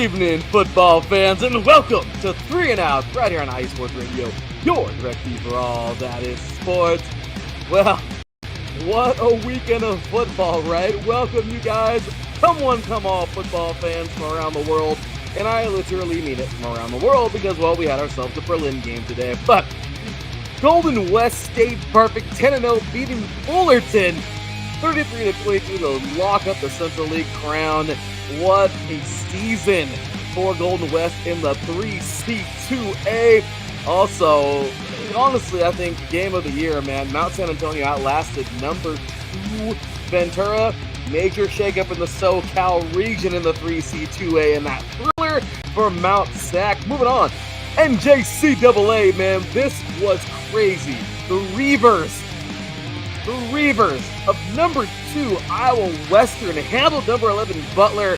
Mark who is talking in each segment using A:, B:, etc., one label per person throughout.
A: evening, football fans, and welcome to 3 and Out right here on iSports Radio, your direct feed for all that is sports. Well, what a weekend of football, right? Welcome, you guys. Come one, come all football fans from around the world, and I literally mean it, from around the world, because, well, we had ourselves a Berlin game today, but Golden West stayed perfect, 10-0, beating Fullerton 33-22 to lock up the Central League crown. What a season for Golden West in the 3C2A. Also, honestly, I think game of the year, man. Mount San Antonio outlasted number 2 Ventura. Major shakeup in the SoCal region in the 3C2A, and that thriller for Mount Sac. Moving on, NJCAA, man, this was crazy. The Reavers of number 2 Iowa Western handled number 11 Butler.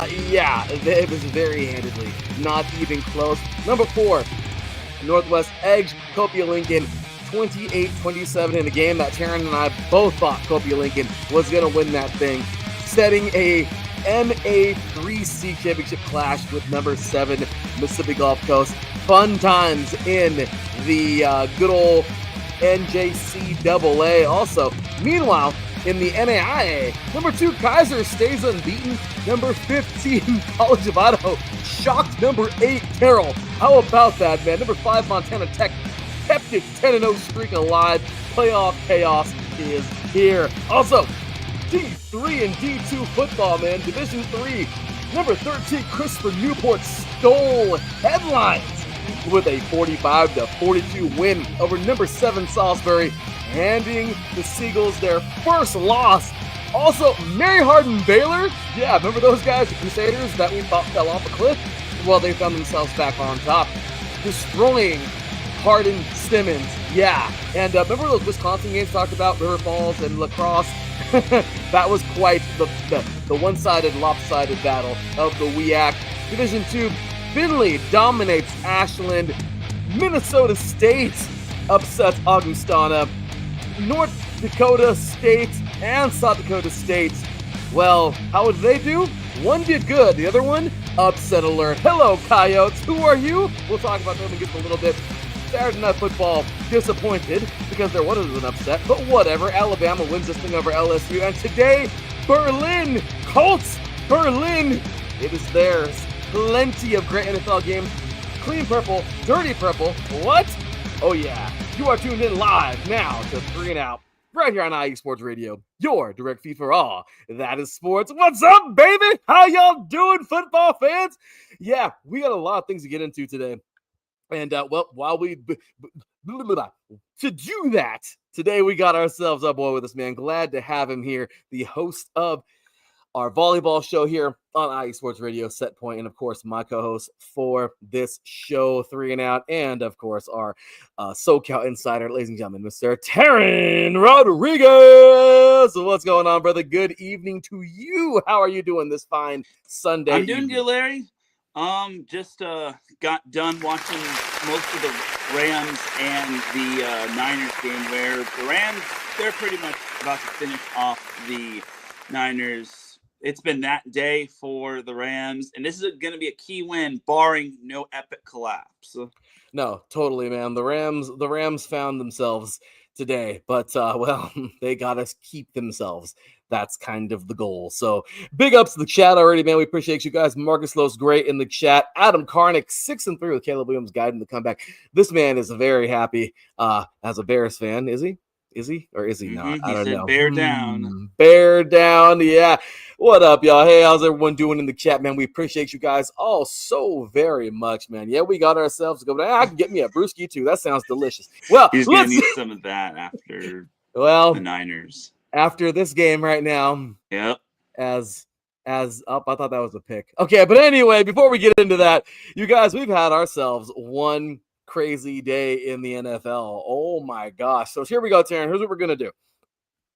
A: It was very handedly, not even close. Number 4 Northwest Edge Copia Lincoln 28-27 in a game that Teran and I both thought Copia Lincoln was going to win that thing, setting a MA3C championship clash with number 7 Mississippi Gulf Coast. Fun times in the good old NJCAA. Also, meanwhile, in the NAIA, number 2 Kaiser stays unbeaten. Number 15 College of Idaho shocked number 8 Carroll. How about that, man? Number 5 Montana Tech kept its 10-0 streak alive. Playoff chaos is here. Also, D3 and D2 football, man. Division 3, number 13 Christopher Newport stole headlines with a 45-42 win over number 7 Salisbury, handing the Seagulls their first loss. Also, Mary Hardin Baylor, remember those guys, the Crusaders that we thought fell off a cliff? Well, they found themselves back on top, destroying Hardin Simmons. And remember those Wisconsin games talked about, River Falls and La Crosse? That was quite the one-sided, lopsided battle of the WEAC. Division 2, Findlay dominates Ashland. Minnesota State upsets Augustana. North Dakota State and South Dakota State, well, how did they do? One did good, the other one, upset alert. Hello, Coyotes. Who are you? We'll talk about them in just a little bit. Saturday Night Football disappointed because there was an upset, but whatever. Alabama wins this thing over LSU. And today, Berlin, Colts, Berlin, it is theirs. Plenty of great NFL games. Clean purple, dirty purple. What? Oh yeah, you are tuned in live now to 3 and Out, right here on iSports Radio, your direct feed for all that is sports. What's up, baby? How y'all doing, football fans? Yeah, we got a lot of things to get into today. And, while we... to do that, today we got ourselves a boy with us, man. Glad to have him here, the host of our volleyball show here on iSports Radio, Set Point, and of course my co-host for this show, 3 and Out, and of course our SoCal insider, ladies and gentlemen, Mr. Teran Rodriguez. So what's going on, brother? Good evening to you. How are you doing this fine Sunday?
B: I'm doing good, Larry. Just got done watching most of the Rams and the Niners game, where the Rams, they're pretty much about to finish off the Niners. It's been that day for the Rams, and this is going to be a key win, barring no epic collapse.
A: No, totally, man. The Rams found themselves today, but they got to keep themselves. That's kind of the goal. So big ups to the chat already, man. We appreciate you guys. Marcus Lowe's great in the chat. Adam Karnick 6-3 with Caleb Williams guiding the comeback. This man is very happy as a Bears fan. Is he? Is he or is he not? I don't know.
B: Bear down.
A: Bear down. Yeah. What up, y'all? Hey, how's everyone doing in the chat, man? We appreciate you guys all so very much, man. Yeah, we got ourselves to go. I can get me a brewski too. That sounds delicious. Well,
B: he's gonna need some of that after the Niners.
A: After this game right now.
B: Yep.
A: As I thought that was a pick. Okay, but anyway, before we get into that, you guys, we've had ourselves one crazy day in the NFL. Oh my gosh. So here we go, Teran. Here's what we're going to do.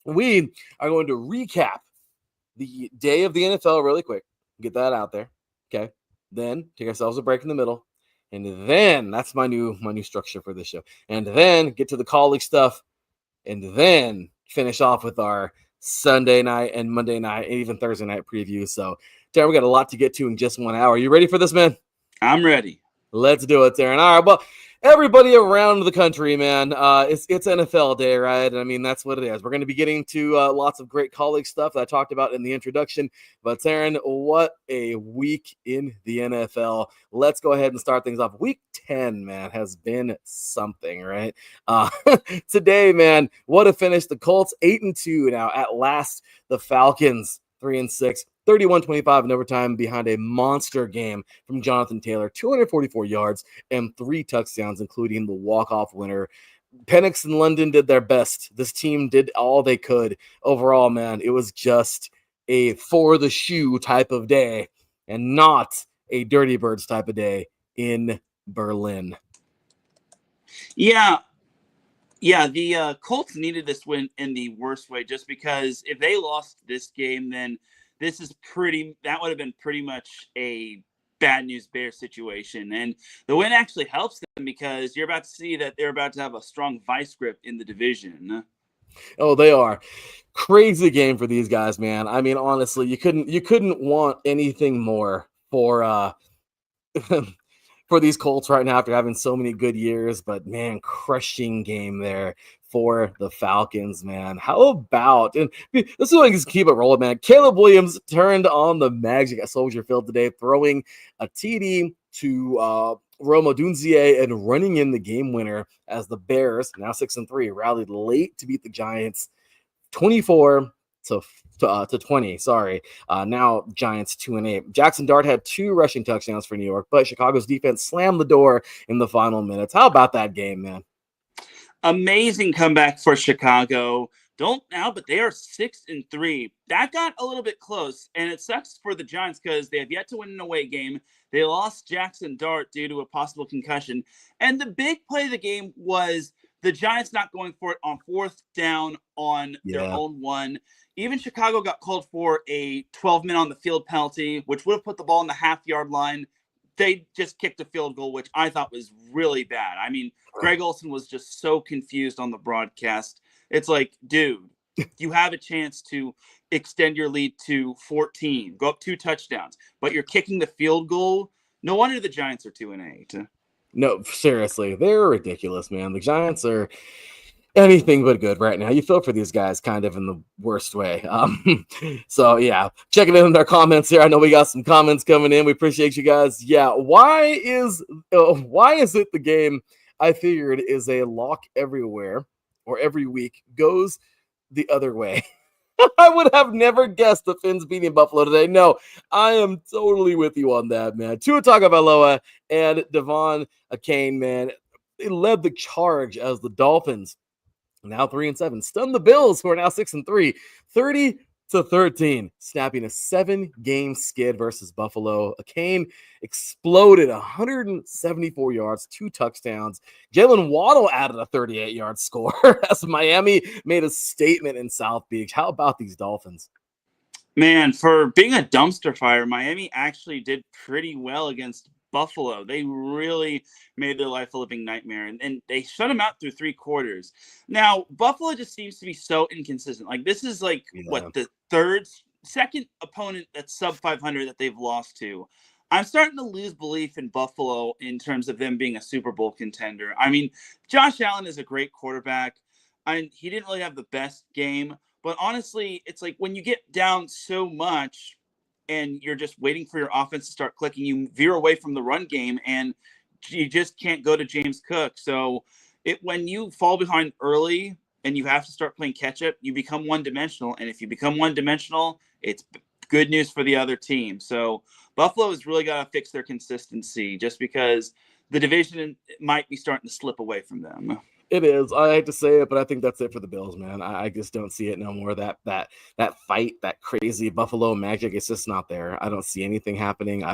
A: We are going to recap the day of the NFL really quick. Get that out there. Okay. Then take ourselves a break in the middle. And then that's my new structure for this show. And then get to the college stuff. And then finish off with our Sunday night and Monday night and even Thursday night preview. So Teran, we got a lot to get to in just 1 hour. You ready for this, man?
B: I'm ready.
A: Let's do it, Teran. All right, well, everybody around the country, man, it's NFL day, right? I mean, that's what it is. We're going to be getting to lots of great college stuff that I talked about in the introduction. But, Teran, what a week in the NFL. Let's go ahead and start things off. Week 10, man, has been something, right? Today, man, what a finish. The Colts 8-2 now. At last, the Falcons 3-6. 31-25 in overtime behind a monster game from Jonathan Taylor, 244 yards and 3 touchdowns, including the walk-off winner. Penix and London did their best. This team did all they could. Overall, man, it was just a for the shoe type of day and not a Dirty Birds type of day in Berlin.
B: Yeah, the Colts needed this win in the worst way, just because if they lost this game, then that would have been pretty much a bad news bear situation. And the win actually helps them because you're about to see that they're about to have a strong vice grip in the division.
A: Oh, they are. Crazy game for these guys, man. I mean, honestly, you couldn't want anything more for for these Colts right now after having so many good years. But man, crushing game there for the Falcons, man. How about, and this is what I can keep it rolling, man. Caleb Williams turned on the magic at Soldier Field today, throwing a TD to Rome Odunze and running in the game winner as the Bears, now 6-3, rallied late to beat the Giants 24 to 20. Sorry. Now Giants 2-8. Jackson Dart had 2 rushing touchdowns for New York, but Chicago's defense slammed the door in the final minutes. How about that game, man?
B: Amazing comeback for Chicago. Don't now, but they are 6-3. That got a little bit close, and it sucks for the Giants because they have yet to win an away game. They lost Jackson Dart due to a possible concussion, and the big play of the game was the Giants not going for it on 4th down on their own one. Even Chicago got called for a 12-minute on the field penalty, which would have put the ball on the half-yard line. They just kicked a field goal, which I thought was really bad. I mean, Greg Olsen was just so confused on the broadcast. It's like, dude, you have a chance to extend your lead to 14, go up 2 touchdowns, but you're kicking the field goal. No wonder the Giants are 2-8.
A: No, seriously, they're ridiculous, man. The Giants are anything but good right now. You feel for these guys kind of in the worst way. So yeah, checking in our comments here. I know we got some comments coming in. We appreciate you guys. Yeah, why is it the game I figured is a lock everywhere or every week goes the other way? I would have never guessed the Finns beating Buffalo today. No, I am totally with you on that, man. Tua Tagovailoa and Devon Achane, man, they led the charge as the Dolphins, now 3-7, stunned the Bills, who are now 6-3, 30-13, snapping a 7-game skid versus Buffalo. Achane exploded 174 yards, 2 touchdowns. Jalen Waddle added a 38-yard score as Miami made a statement in South Beach. How about these Dolphins?
B: Man, for being a dumpster fire, Miami actually did pretty well against Buffalo. They really made their life a living nightmare, and they shut them out through 3 quarters. Now, Buffalo just seems to be so inconsistent. Like, this is like, what, the second opponent that's sub 500 that they've lost to. I'm starting to lose belief in Buffalo in terms of them being a Super Bowl contender. I mean, Josh Allen is a great quarterback. He didn't really have the best game, but honestly, it's like when you get down so much and you're just waiting for your offense to start clicking, you veer away from the run game and you just can't go to James Cook. So when you fall behind early and you have to start playing catch up, you become one-dimensional. And if you become one-dimensional, it's good news for the other team. So Buffalo has really got to fix their consistency just because the division might be starting to slip away from them.
A: It is. I hate to say it, but I think that's it for the Bills, man. I just don't see it no more. That fight, that crazy Buffalo magic, it's just not there. I don't see anything happening.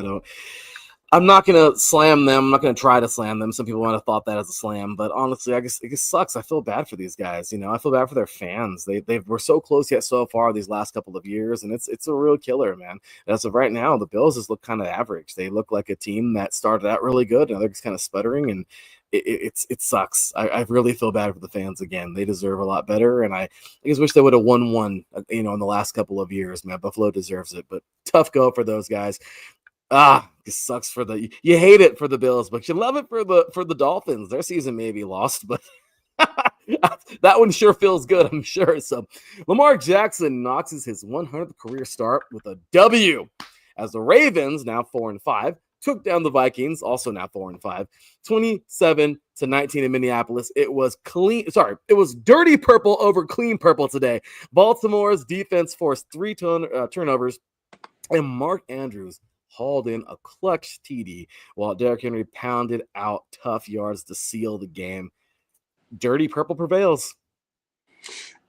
A: I'm not going to slam them. I'm not going to try to slam them. Some people might have thought that as a slam, but honestly, it just sucks. I feel bad for these guys. You know, I feel bad for their fans. They were so close yet so far these last couple of years, and it's a real killer, man. As of right now, the Bills just look kind of average. They look like a team that started out really good, and they're just kind of sputtering, and it sucks. I really feel bad for the fans again. They deserve a lot better, and I just wish they would have won one, in the last couple of years, man. Buffalo deserves it, but tough go for those guys. It sucks for you hate it for the Bills, but you love it for the Dolphins. Their season may be lost, but that one sure feels good, I'm sure. So Lamar Jackson notches his 100th career start with a W as the Ravens, now 4-5, took down the Vikings, also now 4-5, 27-19 in Minneapolis. It was dirty purple over clean purple today. Baltimore's defense forced 3 turnovers, and Mark Andrews hauled in a clutch TD while Derrick Henry pounded out tough yards to seal the game. Dirty purple prevails.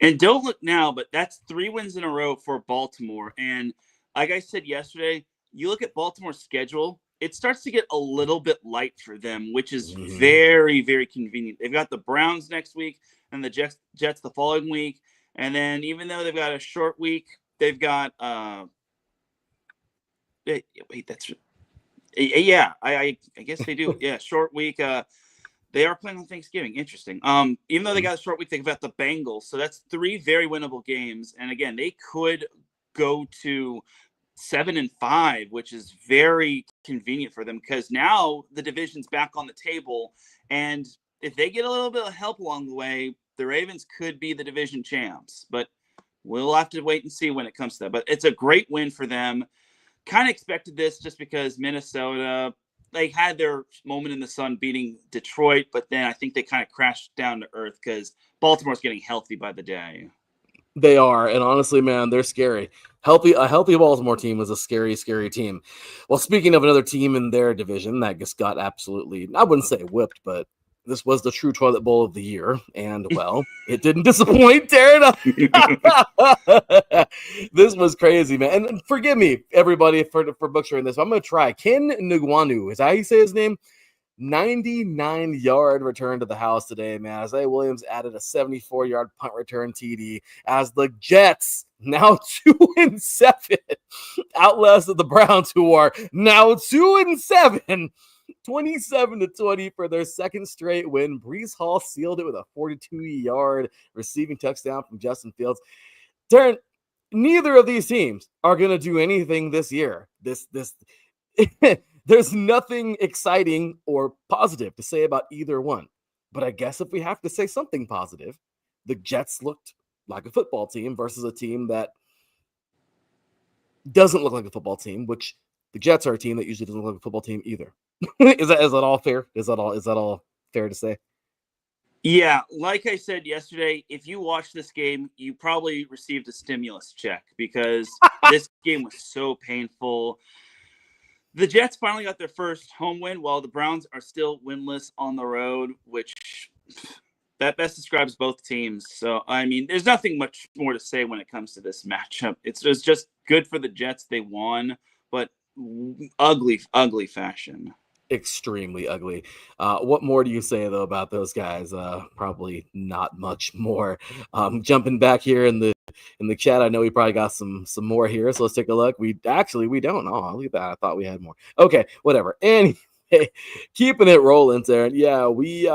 B: And don't look now, but that's 3 wins in a row for Baltimore. And like I said yesterday, you look at Baltimore's schedule, it starts to get a little bit light for them, which is very, very convenient. They've got the Browns next week and the Jets the following week. And then even though they've got a short week, they've got I guess they do. Yeah, short week. They are playing on Thanksgiving. Interesting. Even though they got a short week, they've got the Bengals. So that's 3 very winnable games. And again, they could go to 7-5, which is very convenient for them because now the division's back on the table. And if they get a little bit of help along the way, the Ravens could be the division champs. But we'll have to wait and see when it comes to that. But it's a great win for them. Kind of expected this just because Minnesota, they had their moment in the sun beating Detroit, but then I think they kind of crashed down to earth because Baltimore's getting healthy by the day.
A: They are, and honestly, man, they're scary. A healthy Baltimore team is a scary, scary team. Well, speaking of another team in their division that just got absolutely, I wouldn't say whipped, but this was the true toilet bowl of the year, and well, it didn't disappoint, Teran. This was crazy, man. And forgive me, everybody, for butchering this. I'm going to try. Ken Nwanu, is that how you say his name? 99-yard return to the house today, man. Isaiah Williams added a 74-yard punt return TD as the Jets, now 2-7, outlasted the Browns, who are now 2-7. 27-20 for their second straight win. Breece Hall sealed it with a 42-yard receiving touchdown from Justin Fields. Teran, neither of these teams are going to do anything this year. There's nothing exciting or positive to say about either one. But I guess if we have to say something positive, the Jets looked like a football team versus a team that doesn't look like a football team, which the Jets are a team that usually doesn't look like a football team either. Is that all fair? Is that all fair to say?
B: Yeah, like I said yesterday, if you watch this game, you probably received a stimulus check because this game was so painful. The Jets finally got their first home win while the Browns are still winless on the road, which that best describes both teams. So, I mean, there's nothing much more to say when it comes to this matchup. It's just good for the Jets. They won, but ugly, ugly fashion.
A: Extremely ugly. What more do you say though about those guys? Probably not much more. Jumping back here in the chat, I know we probably got some more here, so let's take a look. We don't. Oh, look at that. I thought we had more. Okay, whatever. Anyway, keeping it rolling there. Yeah, we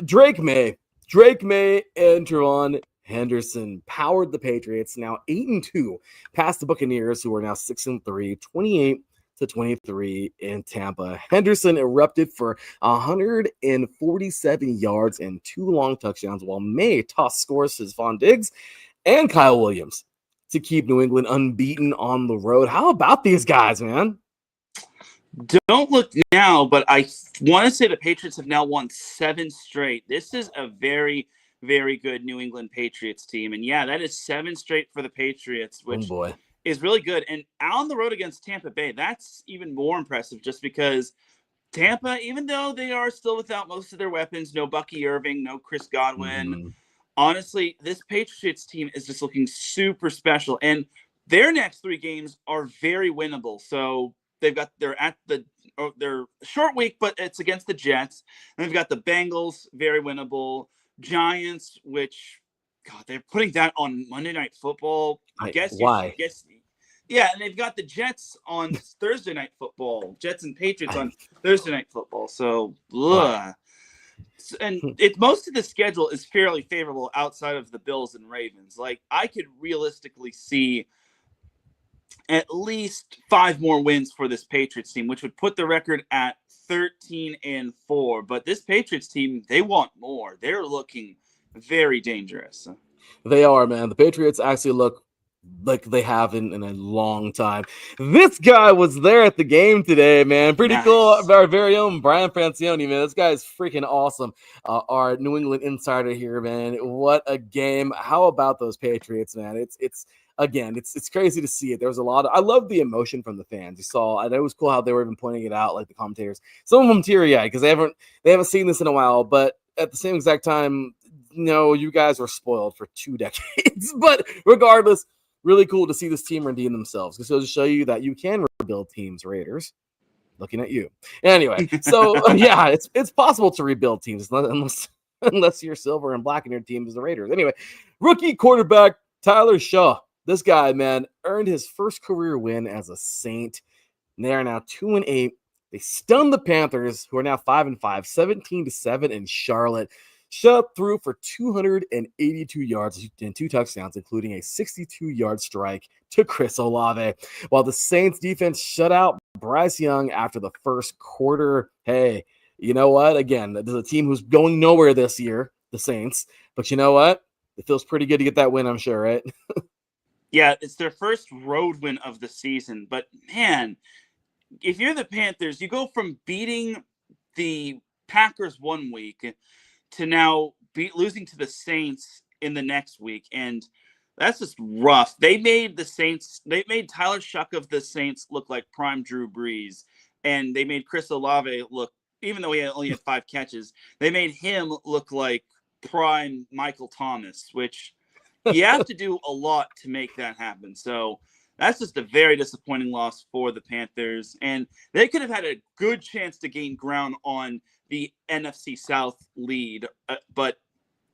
A: Drake May and Trevon Henderson powered the Patriots, now 8-2, past the Buccaneers, who are now 6-3, 28-23 in Tampa. Henderson erupted for 147 yards and 2 long touchdowns, while May tossed scores to Von Diggs and Kyle Williams to keep New England unbeaten on the road. How about these guys, man?
B: Don't look now, but I want to say the Patriots have now won 7 straight. This is a very, very good New England Patriots team. And yeah, that is 7 straight for the Patriots, which is really good. And on the road against Tampa Bay, that's even more impressive just because Tampa, even though they are still without most of their weapons, no Bucky Irving, no Chris Godwin, honestly, this Patriots team is just looking super special. And their next 3 games are very winnable. So they're at their short week, but it's against the Jets. And they've got the Bengals, very winnable. Giants, which, God, they're putting that on Monday Night Football.
A: Why?
B: Yeah, and they've got the Jets on Thursday Night Football. Jets and Patriots on Thursday Night Football. So,
A: Right.
B: and most of the schedule is fairly favorable outside of the Bills and Ravens. Like, I could realistically see at least 5 more wins for this Patriots team, which would put the record at 13-4. But this Patriots team, they want more. They're looking very dangerous.
A: They are, man. The Patriots actually look like they haven't in a long time. This guy was there at the game today, man. Pretty cool.
B: Nice.
A: Our very own Brian Francione, man. This guy is freaking awesome. Our New England insider here, man. What a game. How about those Patriots, man? It's crazy to see it. There was a lot of, I love the emotion from the fans. You saw, and it was cool how they were even pointing it out, like the commentators. Some of them teary-eyed because they haven't seen this in a while, but at the same exact time, no, you guys were spoiled for 2 decades. But regardless, really cool to see this team redeem themselves. This goes to show you that you can rebuild teams, Raiders. Looking at you. Anyway, so yeah, it's possible to rebuild teams unless you're silver and black and your team is the Raiders. Anyway, rookie quarterback Tyler Shaw. This guy, man, earned his first career win as a Saint. They are now 2-8. They stunned the Panthers, who are now 5-5, 17-7 in Charlotte. Shaw threw for 282 yards and 2 touchdowns, including a 62-yard strike to Chris Olave. While the Saints defense shut out Bryce Young after the first quarter. Hey, you know what? Again, there's a team who's going nowhere this year, the Saints. But you know what? It feels pretty good to get that win, I'm sure, right?
B: Yeah, it's their first road win of the season. But, man, if you're the Panthers, you go from beating the Packers one week to now losing to the Saints in the next week. And that's just rough. They made Tyler Shuck of the Saints look like prime Drew Brees. And they made Chris Olave look, even though he only had 5 catches, they made him look like prime Michael Thomas, which you have to do a lot to make that happen. So that's just a very disappointing loss for the Panthers. And they could have had a good chance to gain ground on the NFC South lead, but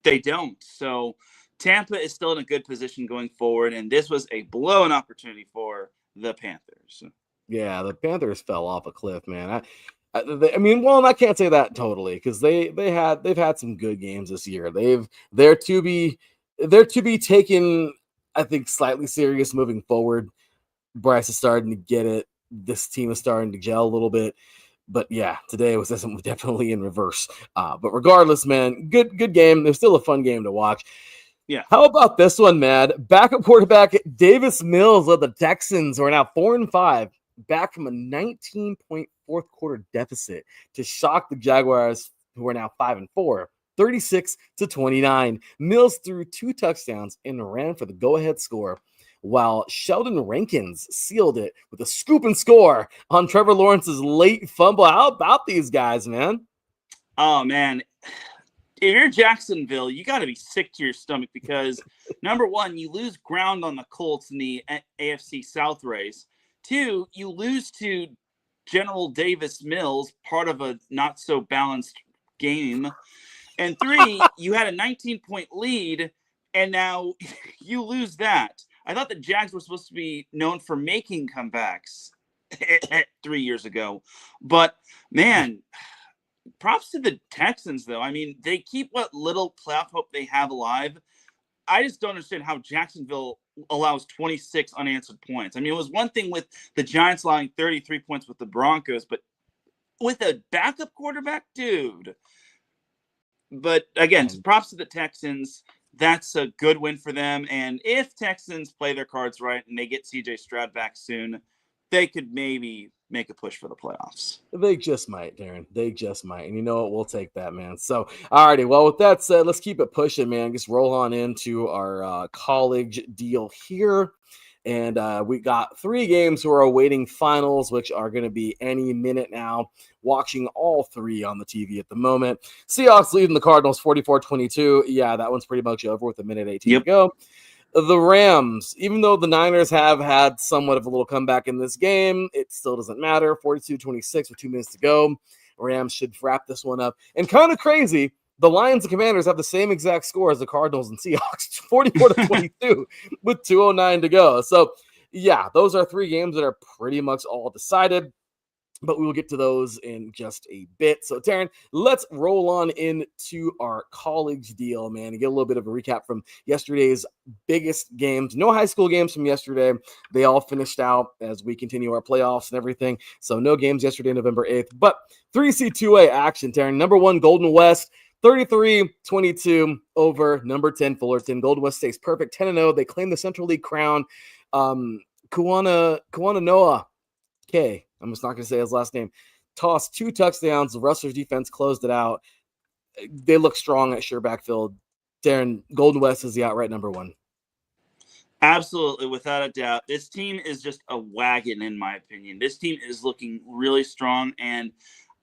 B: they don't. So Tampa is still in a good position going forward, and this was a blown opportunity for the Panthers.
A: Yeah, the Panthers fell off a cliff, man. I can't say that totally because they've had some good games this year. They're to be taken, I think, slightly serious moving forward. Bryce is starting to get it. This team is starting to gel a little bit. But yeah, today was definitely in reverse. But regardless, man, good game. It was still a fun game to watch.
B: Yeah.
A: How about this one, man? Backup quarterback Davis Mills led the Texans, who are now 4-5, back from a 19-point fourth quarter deficit to shock the Jaguars, who are now 5-4. 36-29. Mills threw 2 touchdowns and ran for the go-ahead score, while Sheldon Rankins sealed it with a scoop and score on Trevor Lawrence's late fumble. How about these guys, man?
B: Oh, man. If you're Jacksonville, you got to be sick to your stomach because, number one, you lose ground on the Colts in the AFC South race. 2, you lose to General Davis Mills, part of a not-so-balanced game. And 3, you had a 19-point lead, and now you lose that. I thought the Jags were supposed to be known for making comebacks 3 years ago. But, man, props to the Texans, though. I mean, they keep what little playoff hope they have alive. I just don't understand how Jacksonville allows 26 unanswered points. I mean, it was one thing with the Giants allowing 33 points with the Broncos, but with a backup quarterback, dude. But again, props to the Texans. That's a good win for them. And if Texans play their cards right and they get CJ Stroud back soon, they could maybe make a push for the playoffs.
A: They just might, Darren. They just might. And you know what? We'll take that, man. So, alrighty. Well, with that said, let's keep it pushing, man. Just roll on into our college deal here. And we got 3 games who are awaiting finals, which are going to be any minute now. Watching all 3 on the TV at the moment. Seahawks leading the Cardinals 44-22. Yeah, that one's pretty much over with a minute 18 to go. The Rams, even though the Niners have had somewhat of a little comeback in this game, it still doesn't matter. 42-26 with 2 minutes to go. Rams should wrap this one up. And kind of crazy, the Lions and Commanders have the same exact score as the Cardinals and Seahawks, 44-22 with 2:09 to go. So yeah, those are 3 games that are pretty much all decided, but we will get to those in just a bit. So, Teran, let's roll on into our college deal, man, and get a little bit of a recap from yesterday's biggest games. No high school games from yesterday. They all finished out as we continue our playoffs and everything. So, no games yesterday, November 8th, but 3C2A action, Teran. Number 1, Golden West. 33-22 over number 10 Fullerton. Golden West stays perfect, 10-0. They claim the Central League crown. Kuana Noah K. I'm just not going to say his last name. Tossed 2 touchdowns. The Rustlers defense closed it out. They look strong at sure backfield. Darren, Golden West is the outright number 1.
B: Absolutely, without a doubt. This team is just a wagon, in my opinion. This team is looking really strong, and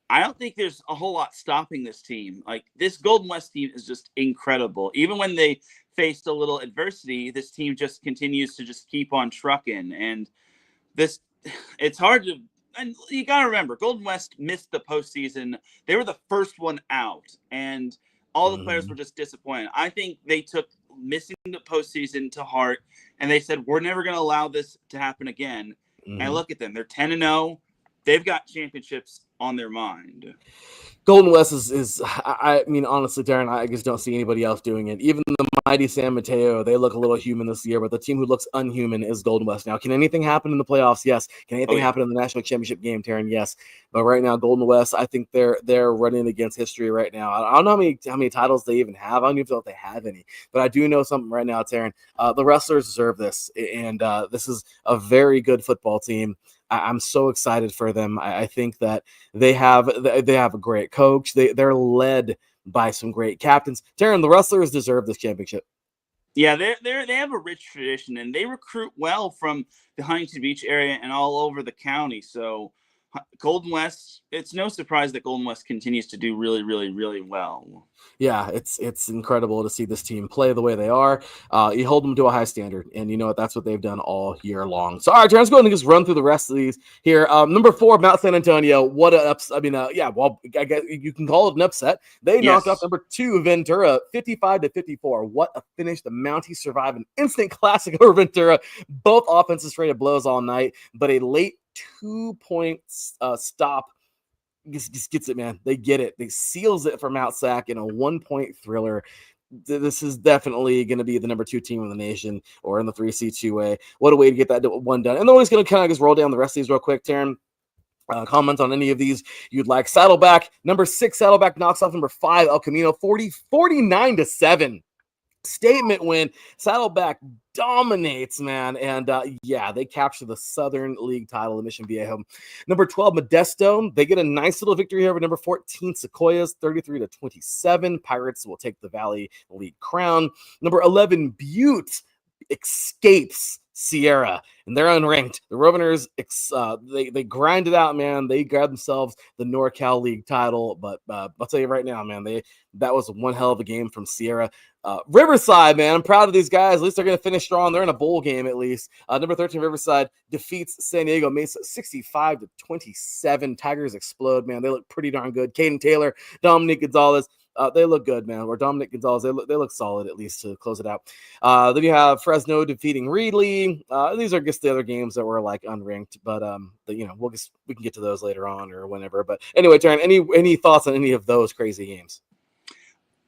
B: I don't think there's a whole lot stopping this team. Like, this Golden West team is just incredible. Even when they faced a little adversity, this team just continues to just keep on trucking. And it's hard to, and you got to remember, Golden West missed the postseason. They were the first one out, and all the players were just disappointed. I think they took missing the postseason to heart, and they said, we're never going to allow this to happen again. And look at them. They're 10-0. They've got championships on their mind.
A: Golden West is I mean, honestly, Darren, I just don't see anybody else doing it. Even the mighty San Mateo, they look a little human this year, but the team who looks unhuman is Golden West. Now, can anything happen in the playoffs? Yes. Can anything happen in the national championship game, Taryn? Yes. But right now, Golden West, I think they're running against history right now. I don't know how many titles they even have. I don't even know if they have any. But I do know something right now, Taryn. The Rustlers deserve this, and this is a very good football team. I'm so excited for them. I think that they have a great coach. They're led by some great captains. Taryn, the Rustlers deserve this championship.
B: Yeah, they have a rich tradition, and they recruit well from the Huntington Beach area and all over the county. So Golden West, it's no surprise that Golden West continues to do really, really, really well.
A: Yeah, it's incredible to see this team play the way they are. You hold them to a high standard, and you know what? That's what they've done all year long. So, all right, let's go ahead and just run through the rest of these here. Number 4, Mount San Antonio. What an upset! I mean, well, I guess you can call it an upset. They knocked off number 2 Ventura, 55-54. What a finish! The Mounties survive an instant classic over Ventura. Both offenses traded blows all night, but a late 2-point stop just gets it, man. They get it. They seals it for Mount Sac in a 1-point thriller. This is definitely going to be the number 2 team in the nation, or in the 3C2A. What a way to get that one done. And then we're just going to kind of just roll down the rest of these real quick, Taryn. Comment on any of these you'd like. Saddleback, number 6, Saddleback knocks off number 5, El Camino, 49-7. Statement win. Saddleback dominates, man. And they capture the Southern League title in Mission Viejo. Number 12, Modesto. They get a nice little victory here over number 14, Sequoias, 33-27. Pirates will take the Valley League crown. Number 11, Butte escapes Sierra, and they're unranked. The Roveners, they grind it out, man. They grab themselves the NorCal League title, but I'll tell you right now, man, that was one hell of a game from Sierra. Riverside, man, I'm proud of these guys. At least they're going to finish strong. They're in a bowl game, at least. Number 13, Riverside defeats San Diego Mesa 65-27. Tigers explode, man. They look pretty darn good. Caden Taylor, Dominique Gonzalez, they look good, man. Or Dominic Gonzalez, they look solid, at least, to close it out. Then you have Fresno defeating Reedley. These are just the other games that were like unranked, but we can get to those later on or whenever. But anyway, Taryn, any thoughts on any of those crazy games?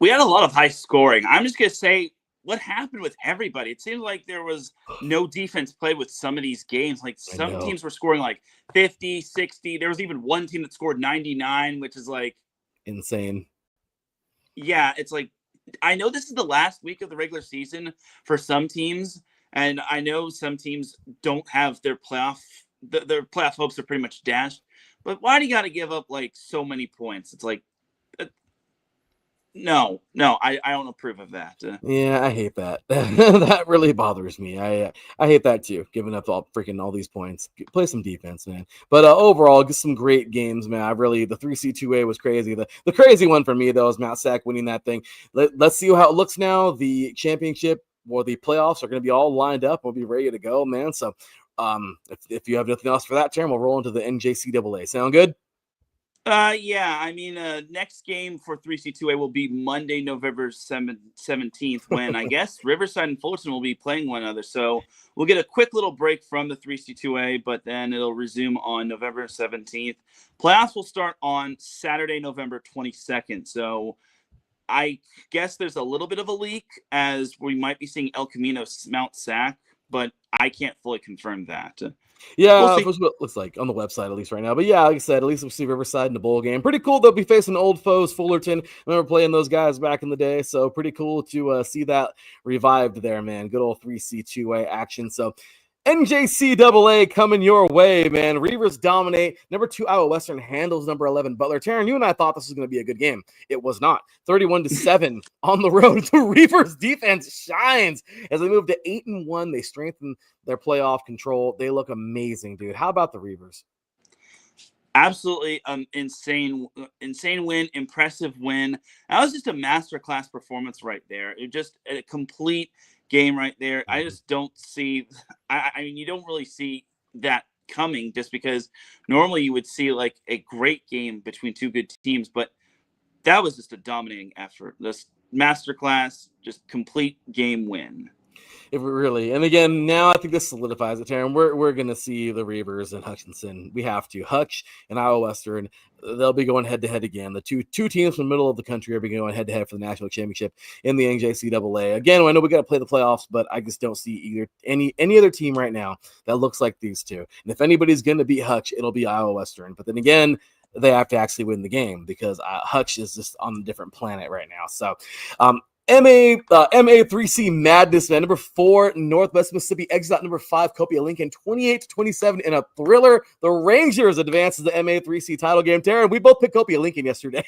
B: We had a lot of high scoring. I'm just going to say, what happened with everybody? It seemed like there was no defense played with some of these games. Like, some teams were scoring like 50, 60. There was even one team that scored 99, which is like
A: insane.
B: Yeah, it's like, I know this is the last week of the regular season for some teams, and I know some teams don't have their playoff hopes are pretty much dashed. But why do you got to give up like so many points? It's like, no, I don't approve of that.
A: Yeah, I hate that. That really bothers me. I hate that too. Giving up all these points. Play some defense, man. But overall, just some great games, man. The 3C2A was crazy. The crazy one for me though is Mount Sac winning that thing. Let's see how it looks now. The championship or the playoffs are going to be all lined up. We'll be ready to go, man. So, if you have nothing else for that term, we'll roll into the NJCAA. Sound good?
B: Yeah, I mean, next game for 3C2A will be Monday, November 17th, when I guess Riverside and Fullerton will be playing one another. So we'll get a quick little break from the 3C2A, but then it'll resume on November 17th. Playoffs will start on Saturday, November 22nd. So I guess there's a little bit of a leak as we might be seeing El Camino mount Sac, but I can't fully confirm that. We'll
A: Yeah,
B: see.
A: that's what it looks like on the website, at least right now. But yeah, like I said, at least we'll see Riverside in the bowl game. Pretty cool. They'll be facing old foes, Fullerton. I remember playing those guys back in the day. So pretty cool to see that revived there, man. Good old 3C2A action. So NJCAA coming your way, man. Reavers dominate. Number 2, Iowa Western handles number 11, Butler. Teran, you and I thought this was going to be a good game. It was not. 31-7 on the road. The Reavers defense shines as they move to 8-1. They strengthen their playoff control. They look amazing, dude. How about the Reavers?
B: Absolutely insane win, impressive win. That was just a masterclass performance right there. It just a complete game right there. I just don't see I mean you don't really see that coming just because normally you would see like a great game between two good teams, but that was just a dominating effort. This masterclass, just complete game win.
A: If we really, and again, now I think this solidifies it, Taryn. We're gonna see the Reavers and Hutchinson. We have to. Hutch and Iowa Western, they'll be going head to head again. The two teams from the middle of the country are going head to head for the national championship in the NJCAA. Again, I know we got to play the playoffs, but I just don't see any other team right now that looks like these two. And if anybody's gonna beat Hutch, it'll be Iowa Western. But then again, they have to actually win the game because Hutch is just on a different planet right now. So, MA3C madness, man. Number 4, Northwest Mississippi exits out number 5, Copia Lincoln, 28-27 in a thriller. The Rangers advances the MA3C title game. Darren, we both picked Copia Lincoln yesterday.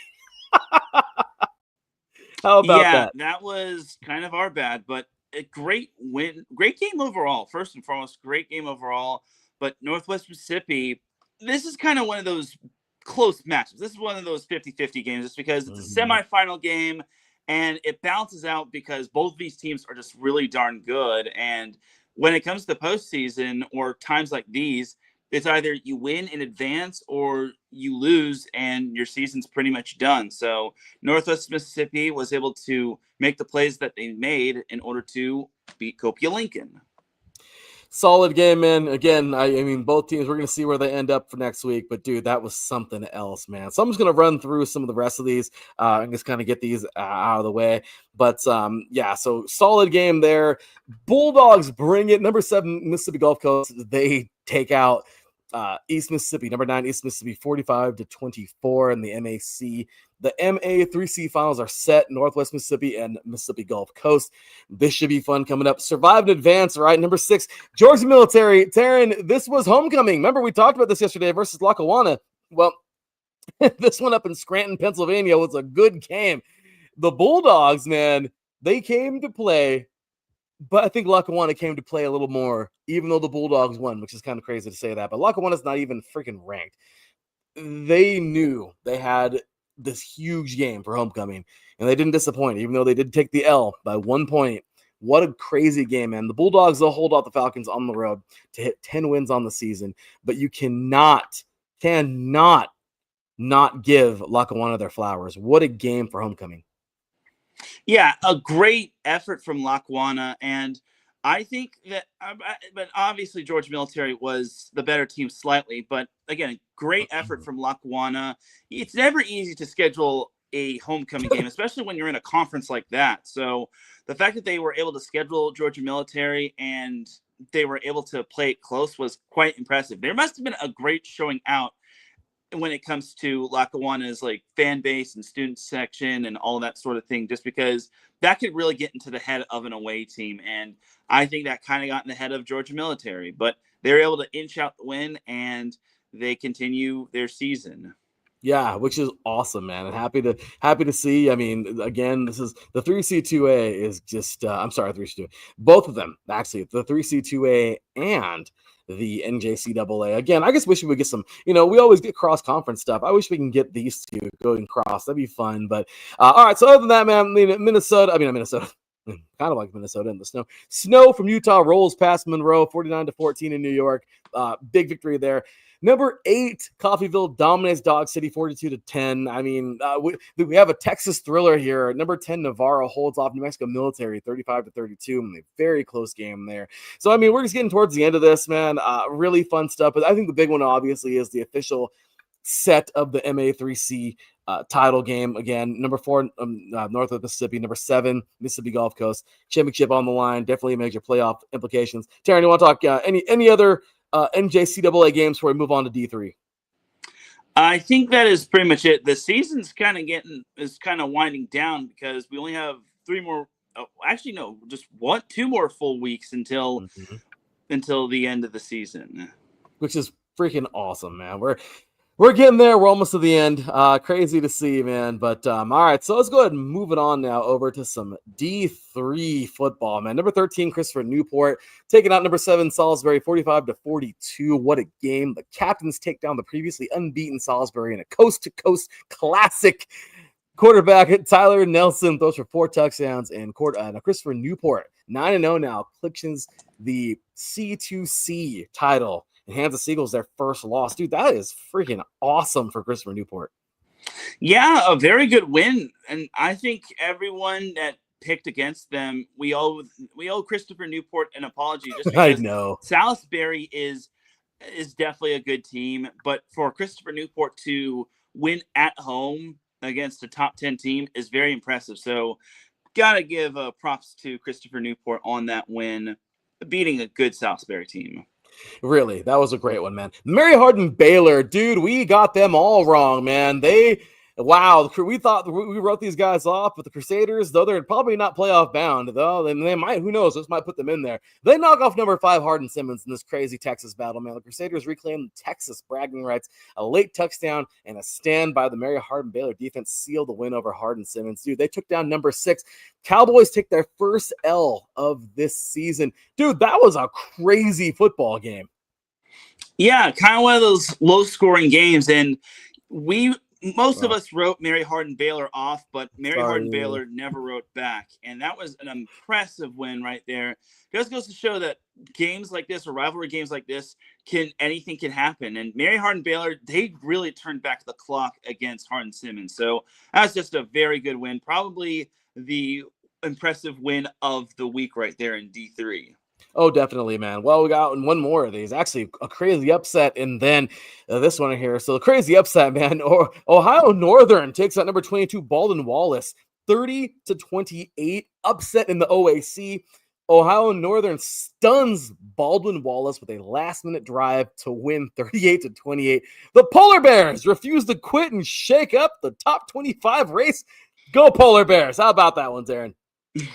A: How about that?
B: That was kind of our bad, but a great win, great game overall. First and foremost, great game overall. But Northwest Mississippi, this is kind of one of those close matches. This is one of those 50-50 games just because it's a semifinal game. And it balances out because both of these teams are just really darn good. And when it comes to the postseason or times like these, it's either you win in advance or you lose and your season's pretty much done. So Northwest Mississippi was able to make the plays that they made in order to beat Copia Lincoln.
A: Solid game, man. Again, I mean, both teams, we're going to see where they end up for next week. But, dude, that was something else, man. So I'm just going to run through some of the rest of these and just kind of get these out of the way. But, yeah, so solid game there. Bulldogs bring it. Number 7, Mississippi Gulf Coast, they take out East Mississippi. Number 9, East Mississippi, 45-24 in the MAC. The MA3C finals are set. Northwest Mississippi and Mississippi Gulf Coast. This should be fun coming up. Survive and advance, right? Number 6, Georgia Military. Taryn, this was homecoming. Remember, we talked about this yesterday versus Lackawanna. Well, this one up in Scranton, Pennsylvania was a good game. The Bulldogs, man, they came to play, but I think Lackawanna came to play a little more, even though the Bulldogs won, which is kind of crazy to say that. But Lackawanna's not even freaking ranked. They knew they had this huge game for homecoming, and they didn't disappoint, even though they did take the L by 1 point. What a crazy game, man. The Bulldogs, they'll hold out the Falcons on the road to hit 10 wins on the season, but you cannot not give Lackawanna their flowers. What a game for homecoming.
B: Yeah, a great effort from Lackawanna, and I think that, but obviously Georgia Military was the better team slightly, but again, great effort from Lackawanna. It's never easy to schedule a homecoming game, especially when you're in a conference like that. So the fact that they were able to schedule Georgia Military and they were able to play it close was quite impressive. There must have been a great showing out when it comes to Lackawanna's like fan base and student section and all that sort of thing, just because that could really get into the head of an away team. And I think that kind of got in the head of Georgia Military, but they were able to inch out the win and they continue their season.
A: Yeah, which is awesome, man. And happy to see. I mean, again, this is the 3C2A is just, 3C2A. Both of them, actually, the 3C2A and the NJCAA. Again, I just wish we would get some, we always get cross-conference stuff. I wish we can get these two going cross. That'd be fun. But, all right, so other than that, man, Minnesota, kind of like Minnesota in the snow. Snow from Utah rolls past Monroe, 49-14 in New York. Big victory there. Number 8, Coffeyville dominates Dog City 42-10. I mean, we have a Texas thriller here. Number 10, Navarro holds off New Mexico Military 35-32. And a very close game there. So, I mean, we're just getting towards the end of this, man. Really fun stuff. But I think the big one, obviously, is the official set of the MA3C title game. Again, number 4, North of Mississippi. Number 7, Mississippi Gulf Coast. Championship on the line. Definitely major playoff implications. Teran, you want to talk any other NJCAA games before we move on to D3?
B: I think that is pretty much it. The season's kind of winding down because we only have 3 more. Oh, actually, no, just 2 more full weeks until the end of the season,
A: which is freaking awesome, man. We're getting there. We're almost to the end. Crazy to see, man. But all right, so let's go ahead and move it on now over to some D3 football, man. Number 13, Christopher Newport taking out number 7, Salisbury, 45-42. What a game! The Captains take down the previously unbeaten Salisbury in a coast-to-coast classic. Quarterback Tyler Nelson throws for 4 touchdowns, and Christopher Newport 9-0 now clinches the C2C title. And hands the Seagulls their first loss. Dude, that is freaking awesome for Christopher Newport.
B: Yeah, a very good win. And I think everyone that picked against them, we owe Christopher Newport an apology. Just because
A: I know
B: Salisbury is definitely a good team, but for Christopher Newport to win at home against a top 10 team is very impressive. So gotta give props to Christopher Newport on that win, beating a good Salisbury team.
A: Really, that was a great one, man. Mary Hardin Baylor, dude, we got them all wrong, man. We thought we wrote these guys off, but the Crusaders, though they're probably not playoff bound, though, then they might, who knows, this might put them in there. They knock off number 5, Hardin Simmons, in this crazy Texas battle, man. The Crusaders reclaim Texas bragging rights. A late touchdown and a stand by the Mary Hardin Baylor defense sealed the win over Hardin Simmons. Dude, they took down number 6. Cowboys take their first L of this season. Dude, that was a crazy football game.
B: Yeah, kind of one of those low-scoring games, and most of us wrote Mary Hardin Baylor off, but Mary Hardin Baylor never wrote back. And that was an impressive win right there. Just goes to show that games like this or rivalry games like this, anything can happen. And Mary Hardin Baylor, they really turned back the clock against Hardin Simmons. So that's just a very good win. Probably the impressive win of the week right there in D3.
A: Oh, definitely, man. Well, we got one more of these. Actually, a crazy upset, and then this one here. So the crazy upset, man. Ohio Northern takes out number 22, Baldwin Wallace, 30-28. Upset in the OAC. Ohio Northern stuns Baldwin Wallace with a last-minute drive to win 38-28. The Polar Bears refuse to quit and shake up the top 25 race. Go Polar Bears! How about that one, Teran?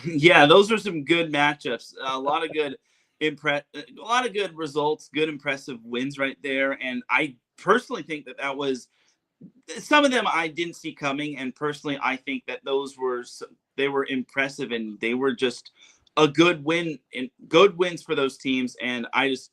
B: Yeah, those are some good matchups. A lot of good results, good impressive wins right there. And I personally think that was some of them I didn't see coming. And personally, I think that they were impressive and they were just a good win and good wins for those teams. And I just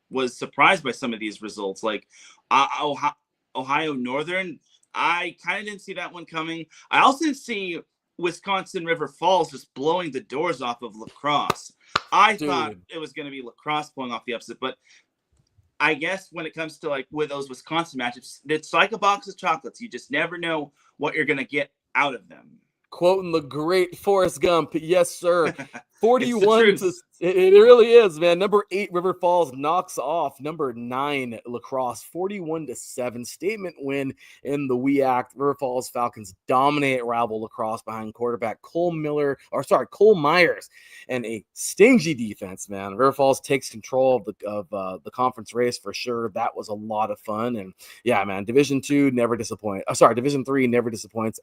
B: was surprised by some of these results. Like Ohio Northern, I kind of didn't see that one coming. I also didn't see Wisconsin River Falls just blowing the doors off of La Crosse. I thought it was going to be La Crosse pulling off the upset, but I guess when it comes to with those Wisconsin matchups, it's like a box of chocolates. You just never know what you're going to get out of them.
A: Quoting the great Forrest Gump, yes, sir. 41 it really is, man. Number 8, River Falls knocks off number 9, La Crosse, 41-7. Statement win in the WEAC. River Falls Falcons dominate rival La Crosse behind quarterback Cole Myers, and a stingy defense, man. River Falls takes control of the conference race for sure. That was a lot of fun, and yeah, man. Division 3 never disappoints.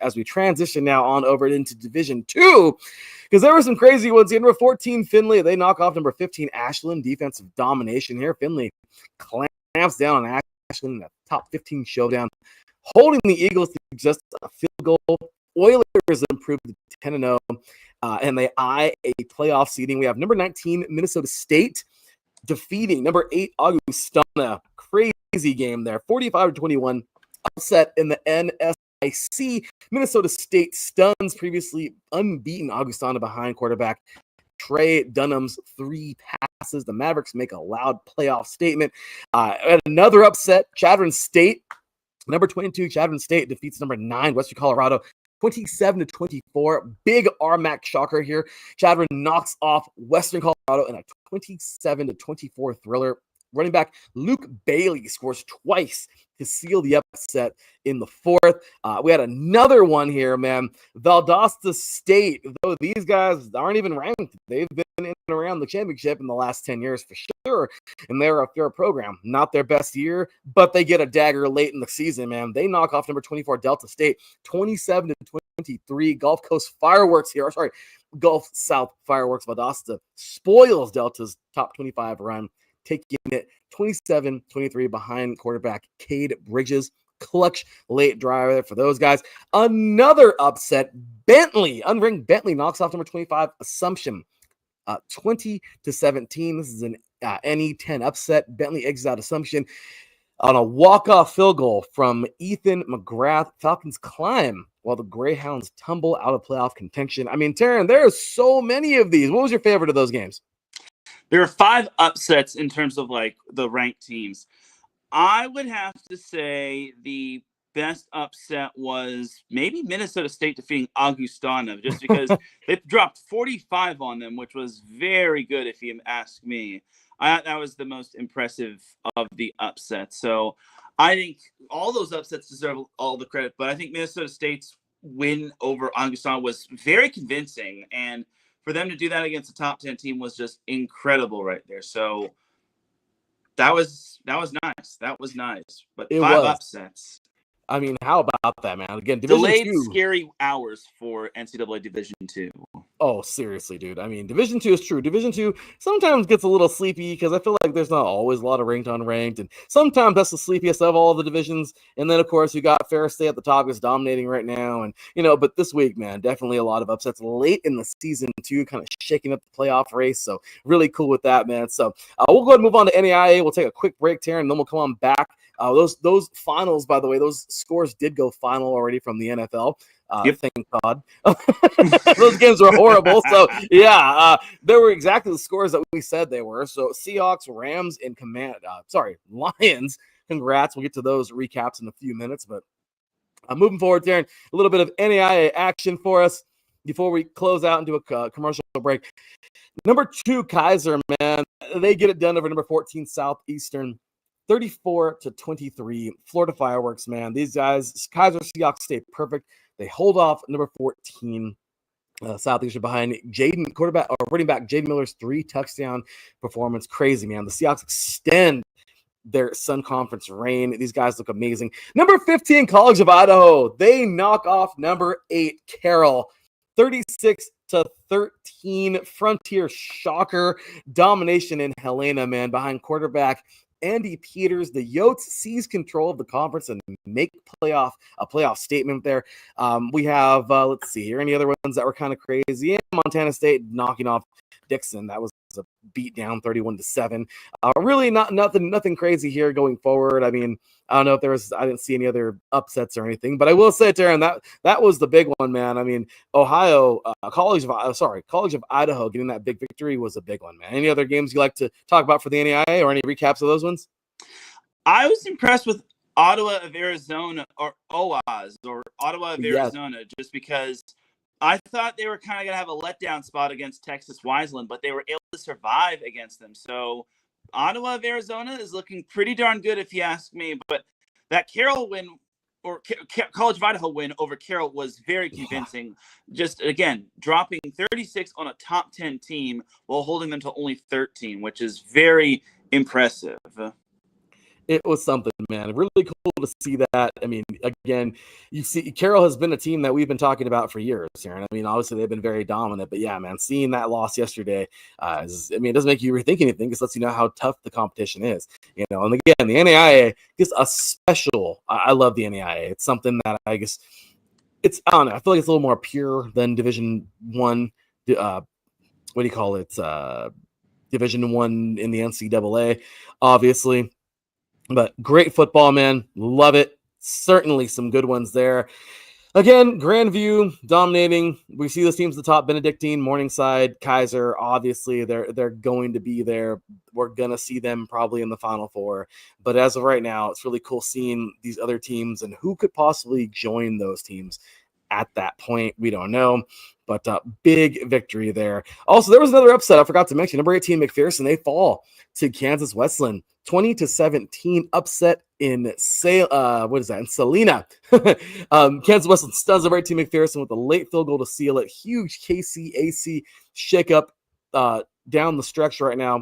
A: As we transition now on over into Division 2, because there were some crazy ones. Number 14, Findlay, they knock off number 15, Ashland. Defensive domination here. Findlay clamps down on Ashland in the top 15 showdown, holding the Eagles to just a field goal. Oilers improved to 10-0, and they eye a playoff seeding. We have number 19, Minnesota State, defeating number 8, Augustana. Crazy game there, 45-21. Upset in the NSIC. Minnesota State stuns previously unbeaten Augustana behind quarterback Trey Dunham's 3 passes. The Mavericks make a loud playoff statement. And another upset, Chadron State. Number 22, Chadron State defeats number 9, Western Colorado, 27-24. Big RMAC shocker here. Chadron knocks off Western Colorado in a 27-24 thriller. Running back Luke Bailey scores twice to seal the upset in the fourth. We had another one here, man. Valdosta State, though these guys aren't even ranked. They've been in and around the championship in the last 10 years for sure, and they're a fair program. Not their best year, but they get a dagger late in the season, man. They knock off number 24 Delta State, 27-23. Gulf Coast Fireworks here. Sorry, Gulf South Fireworks. Valdosta spoils Delta's top 25 run, taking it 27-23 behind quarterback Cade Bridges. Clutch late driver for those guys. Another upset. Bentley, unranked Bentley knocks off number 25 Assumption, 20-17. This is an NE10 upset. Bentley exits out Assumption on a walk-off field goal from Ethan McGrath. Falcons climb while the Greyhounds tumble out of playoff contention. I mean, Teran, there are so many of these. What was your favorite of those games?
B: There are 5 upsets in terms of like the ranked teams. I would have to say the best upset was maybe Minnesota State defeating Augustana, just because they dropped 45 on them, which was very good if you ask me. That was the most impressive of the upsets. So I think all those upsets deserve all the credit, but I think Minnesota State's win over Augustana was very convincing, and for them to do that against a top 10 team was just incredible right there. So that was nice. That was nice. But 5 upsets.
A: I mean, how about that, man? Again, Division
B: delayed
A: 2.
B: Scary hours for NCAA Division 2.
A: Oh, seriously, dude. I mean, Division 2 is true. Division 2 sometimes gets a little sleepy because I feel like there's not always a lot of ranked unranked, and sometimes that's the sleepiest of all the divisions. And then, of course, you got Ferris State at the top is dominating right now, and but this week, man, definitely a lot of upsets late in the season too, kind of shaking up the playoff race. So really cool with that, man. So we'll go ahead and move on to NAIA. We'll take a quick break, Teran, and then we'll come on back. Those finals, by the way, those scores did go final already from the NFL.
B: Yep.
A: Thank God. Those games were horrible. So, yeah, there were exactly the scores that we said they were. So, Seahawks, Rams, and Lions. Congrats. We'll get to those recaps in a few minutes. But moving forward, Darren, a little bit of NAIA action for us before we close out and do a commercial break. Number 2, Kaiser, man. They get it done over number 14, Southeastern. 34-23. Florida Fireworks, man. These guys, Kaiser Seahawks stay perfect. They hold off number 14, Southeastern behind running back Jaden Miller's 3-touchdown performance. Crazy, man. The Seahawks extend their Sun Conference reign. These guys look amazing. Number 15, College of Idaho. They knock off number 8, Carroll. 36-13. Frontier shocker. Domination in Helena, man. Behind quarterback Andy Peters. The Yotes seize control of the conference and make a playoff statement there. We have, let's see here, any other ones that were kind of crazy? Yeah, Montana State knocking off Dixon. That was a beat down 31-7. Really nothing crazy here going forward. I mean, I don't know if I didn't see any other upsets or anything, but I will say, Teran, that was the big one, man. I mean, College of Idaho getting that big victory was a big one, man. Any other games you like to talk about for the NAIA or any recaps of those ones?
B: I was impressed with Ottawa of Arizona, or OAS, or Ottawa of Arizona, just because I thought they were kind of going to have a letdown spot against Texas Wiseland, but they were able to survive against them. So Ottawa of Arizona is looking pretty darn good, if you ask me. But that Carroll win, or College of Idaho win over Carroll, was very convincing. Yeah. Just, again, dropping 36 on a top 10 team while holding them to only 13, which is very impressive.
A: It was something, man. Really cool to see that. I mean, again, you see, Carroll has been a team that we've been talking about for years here. And I mean, obviously they've been very dominant, but yeah, man, seeing that loss yesterday, it doesn't make you rethink anything. It just lets you know how tough the competition is, And again, the NAIA is a special. I love the NAIA. It's something that I guess I don't know. I feel like it's a little more pure than Division One. What do you call it? Division One in the NCAA, obviously. But great football, man. Love it. Certainly some good ones there. Again, Grandview dominating. We see those teams at the top: Benedictine, Morningside, Kaiser. Obviously, they're going to be there. We're gonna see them probably in the Final Four. But as of right now, it's really cool seeing these other teams and who could possibly join those teams. At that point, we don't know, but big victory there. Also, there was another upset I forgot to mention. Number 18, McPherson, they fall to Kansas Westland, 20-17 upset in in Salina. Kansas Westland stuns number 18 McPherson with a late field goal to seal it. Huge KCAC shakeup down the stretch right now.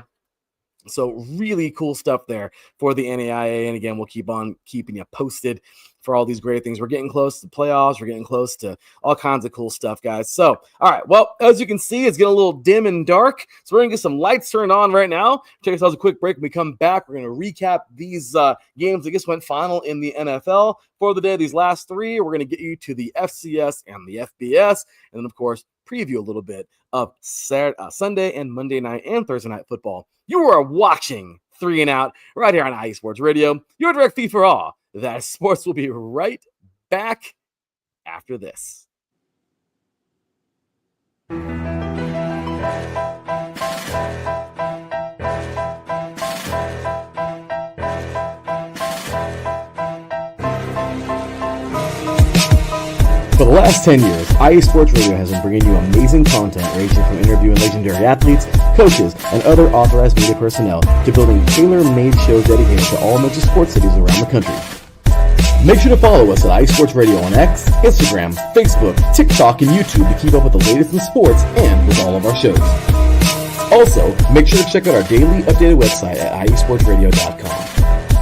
A: So really cool stuff there for the NAIA. And again, we'll keep on keeping you posted for all these great things. We're getting close to playoffs. We're getting close to all kinds of cool stuff, guys. So, all right. Well, as you can see, it's getting a little dim and dark. So we're going to get some lights turned on right now. Take ourselves a quick break. When we come back, we're going to recap these games that just went final in the NFL for the day. These last three, we're going to get you to the FCS and the FBS. And then, of course, preview a little bit of Sunday and Monday night and Thursday night football. You are watching 3 and Out right here on IE Sports Radio. Your direct feed for all that sports. Will be right back after this. For the last 10 years, IE Sports Radio has been bringing you amazing content ranging from interviewing legendary athletes, coaches, and other authorized media personnel to building tailor-made shows dedicated to all major sports cities around the country. Make sure to follow us at IE Sports Radio on X, Instagram, Facebook, TikTok, and YouTube to keep up with the latest in sports and with all of our shows. Also, make sure to check out our daily updated website at iesportsradio.com.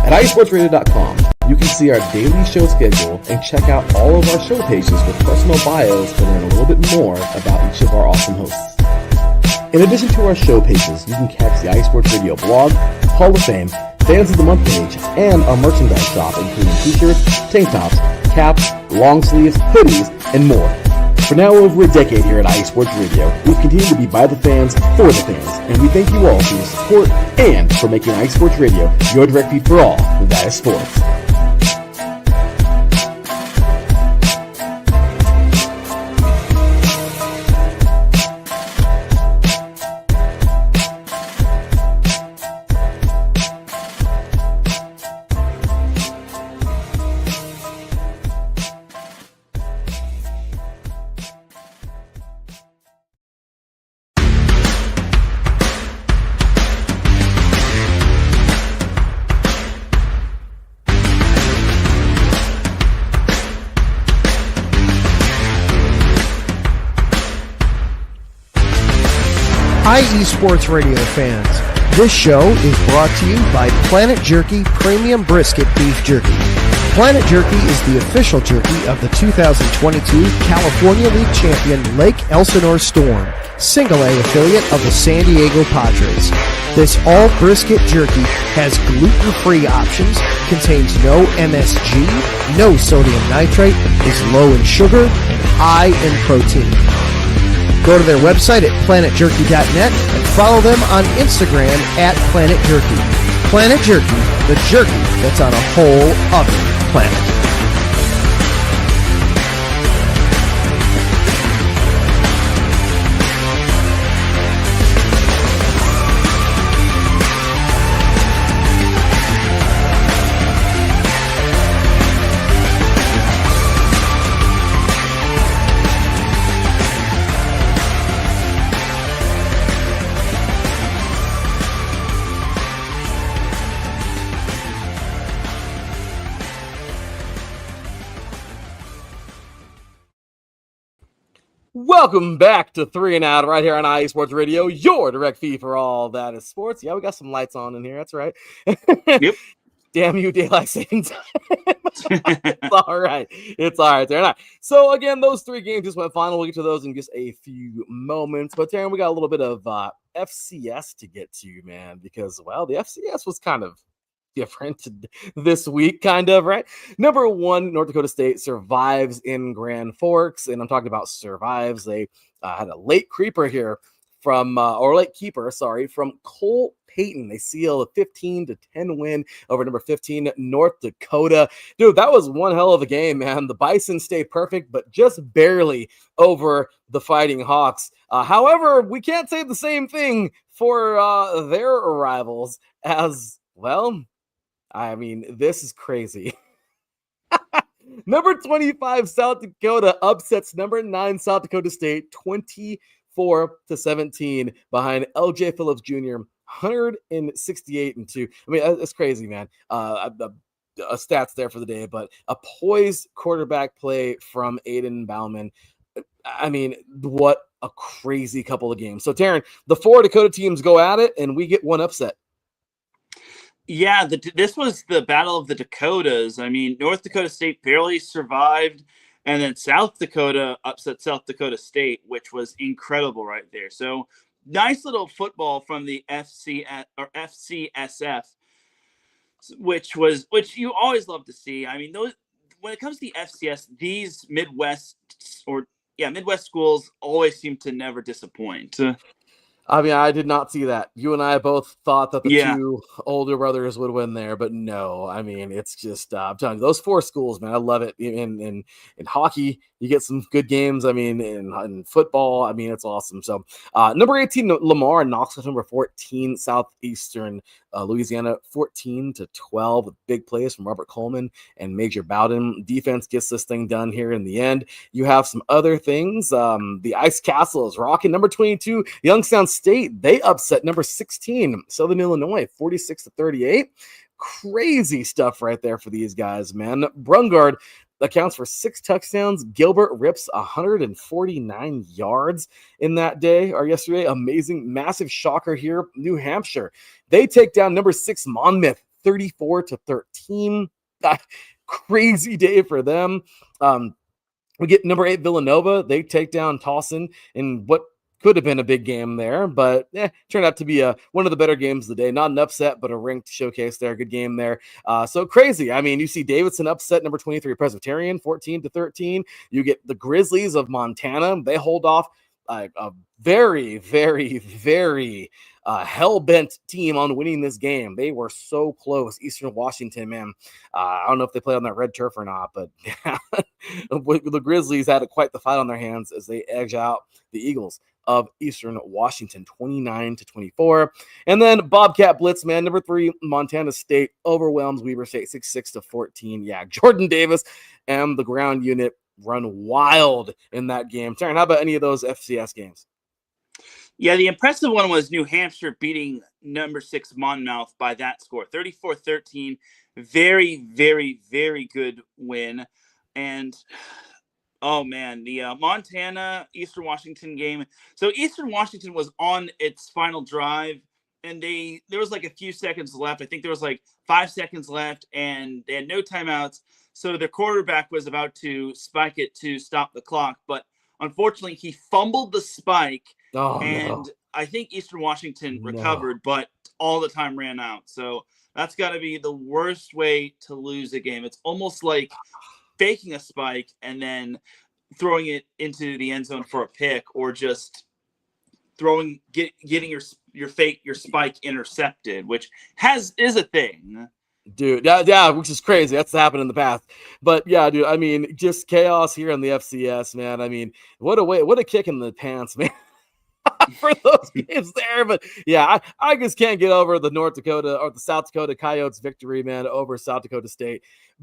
A: At iesportsradio.com, you can see our daily show schedule and check out all of our show pages with personal bios to learn a little bit more about each of our awesome hosts. In addition to our show pages, you can catch the IE Sports Radio blog, Hall of Fame, Fans of the Month page, and our merchandise shop, including t-shirts, tank tops, caps, long sleeves, hoodies, and more. For now over a decade here at IE Sports Radio, we've continued to be by the fans, for the fans, and we thank you all for your support and for making IE Sports Radio your direct feed for all that is sports.
C: IE Sports Radio fans, this show is brought to you by Planet Jerky Premium Brisket Beef Jerky. Planet Jerky is the official jerky of the 2022 California League champion Lake Elsinore Storm, single A affiliate of the San Diego Padres. This all brisket jerky has gluten-free options, contains no MSG, no sodium nitrate, is low in sugar, and high in protein. Go to their website at planetjerky.net and follow them on Instagram at Planet Jerky. Planet Jerky, the jerky that's on a whole other planet.
A: Welcome back to 3 and Out right here on IE Sports Radio, your direct feed for all that is sports. Yeah, we got some lights on in here. That's right.
B: Yep.
A: Damn you, daylight saving time. It's all right. It's all right, Teran. So again, those 3 games just went final. We'll get to those in just a few moments. But Teran, we got a little bit of FCS to get to, man, because, well, the FCS was kind of different this week, kind of, right? Number 1, North Dakota State survives in Grand Forks, and I'm talking about survives. They had a late creeper here, from or late keeper, sorry, from Cole Payton. They seal a 15-10 win over number 15 North Dakota. Dude, that was one hell of a game, man. The Bison stay perfect, but just barely over the Fighting Hawks. However, we can't say the same thing for their rivals as well. I mean, this is crazy. Number 25 South Dakota upsets number 9 South Dakota State 24-17 behind LJ Phillips Jr. 168-2. I mean, that's crazy, man. Stats there for the day, but a poised quarterback play from Aiden Bauman. I mean, what a crazy couple of games. So, Teran, the 4 Dakota teams go at it, and we get one upset.
B: Yeah, this was the Battle of the Dakotas. I mean, North Dakota State barely survived, and then South Dakota upset South Dakota State, which was incredible right there. So, nice little football from the FCSF, which you always love to see. I mean, when it comes to the FCS, these Midwest schools always seem to never disappoint.
A: I mean, I did not see that. You and I both thought that the
B: Yeah.
A: two older brothers would win there, but no. I mean, it's just I'm telling you, those 4 schools, man, I love it. In hockey, you get some good games. I mean, in football, I mean, it's awesome. So, number 18 Lamar knocks off number 14 Southeastern Louisiana 14-12. Big plays from Robert Coleman and Major Bowden. Defense gets this thing done here in the end. You have some other things. The Ice Castle is rocking. Number 22 Youngstown State, they upset number 16 Southern Illinois 46-38. Crazy stuff right there for these guys, man. Brungard accounts for 6 touchdowns. Gilbert rips 149 yards in that day or yesterday. Amazing, massive shocker here. New Hampshire, they take down number 6 Monmouth 34-13. Crazy day for them. We get number 8 Villanova. They take down Towson in what could have been a big game there, but turned out to be one of the better games of the day. Not an upset, but a ranked showcase there. Good game there. So crazy. I mean, you see Davidson upset number 23 Presbyterian 14-13. You get the Grizzlies of Montana. They hold off a very, very, very hell-bent team on winning this game. They were so close. Eastern Washington, man. I don't know if they played on that red turf or not, but the Grizzlies had quite the fight on their hands as they edge out the Eagles of Eastern Washington 29-24. And then Bobcat Blitz, man, number 3 Montana State overwhelms Weber State 66-14. Yeah, Jordan Davis and the ground unit run wild in that game. Teran, how about any of those FCS games?
B: Yeah, the impressive one was New Hampshire beating number 6 Monmouth by that score, 34-13. Very, very, very good win. And oh, man, the Montana Eastern Washington game. So Eastern Washington was on its final drive, and there was like a few seconds left. I think there was like 5 seconds left, and they had no timeouts. So their quarterback was about to spike it to stop the clock. But unfortunately, he fumbled the spike, and I think Eastern Washington recovered, but all the time ran out. So that's got to be the worst way to lose a game. It's almost like faking a spike and then throwing it into the end zone for a pick, or just getting your spike intercepted, which is a thing.
A: Dude, yeah, which is crazy. That's happened in the past. But yeah, dude, I mean, just chaos here in the FCS, man. I mean, what a kick in the pants, man. For those games there. But yeah, I just can't get over the North Dakota or the South Dakota Coyotes victory, man, over South Dakota State.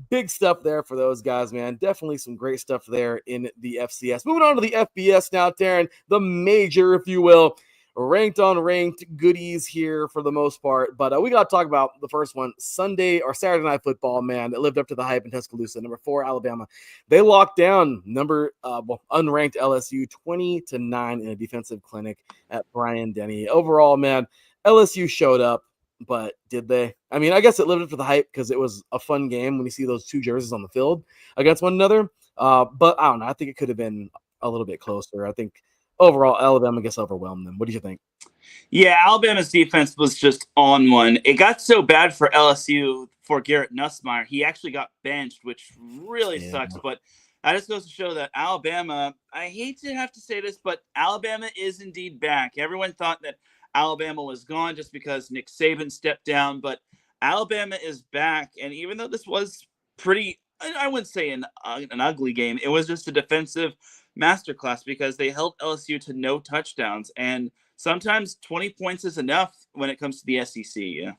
A: Big stuff there for those guys, man. Definitely some great stuff there in the FCS. Moving on to the FBS now, Teran, the major, if you will. Ranked on ranked goodies here for the most part, but we got to talk about the first one. Sunday or Saturday Night Football, man, that lived up to the hype in Tuscaloosa. Number 4 Alabama, they locked down unranked LSU 20-9 in a defensive clinic at Bryant Denny. Overall, man, LSU showed up, but did they? I mean, I guess it lived up to the hype because it was a fun game when you see those 2 jerseys on the field against one another. But I don't know. I think it could have been a little bit closer. I think overall, Alabama gets overwhelmed them. What do you think?
B: Yeah, Alabama's defense was just on one. It got so bad for LSU for Garrett Nussmeier. He actually got benched, which really sucks. But That just goes to show that Alabama, I hate to have to say this, but Alabama is indeed back. Everyone thought that Alabama was gone just because Nick Saban stepped down, but Alabama is back. And even though this was pretty, I wouldn't say an ugly game, it was just a defensive masterclass because they held LSU to no touchdowns. And sometimes 20 points is enough when it comes to the SEC. Yeah.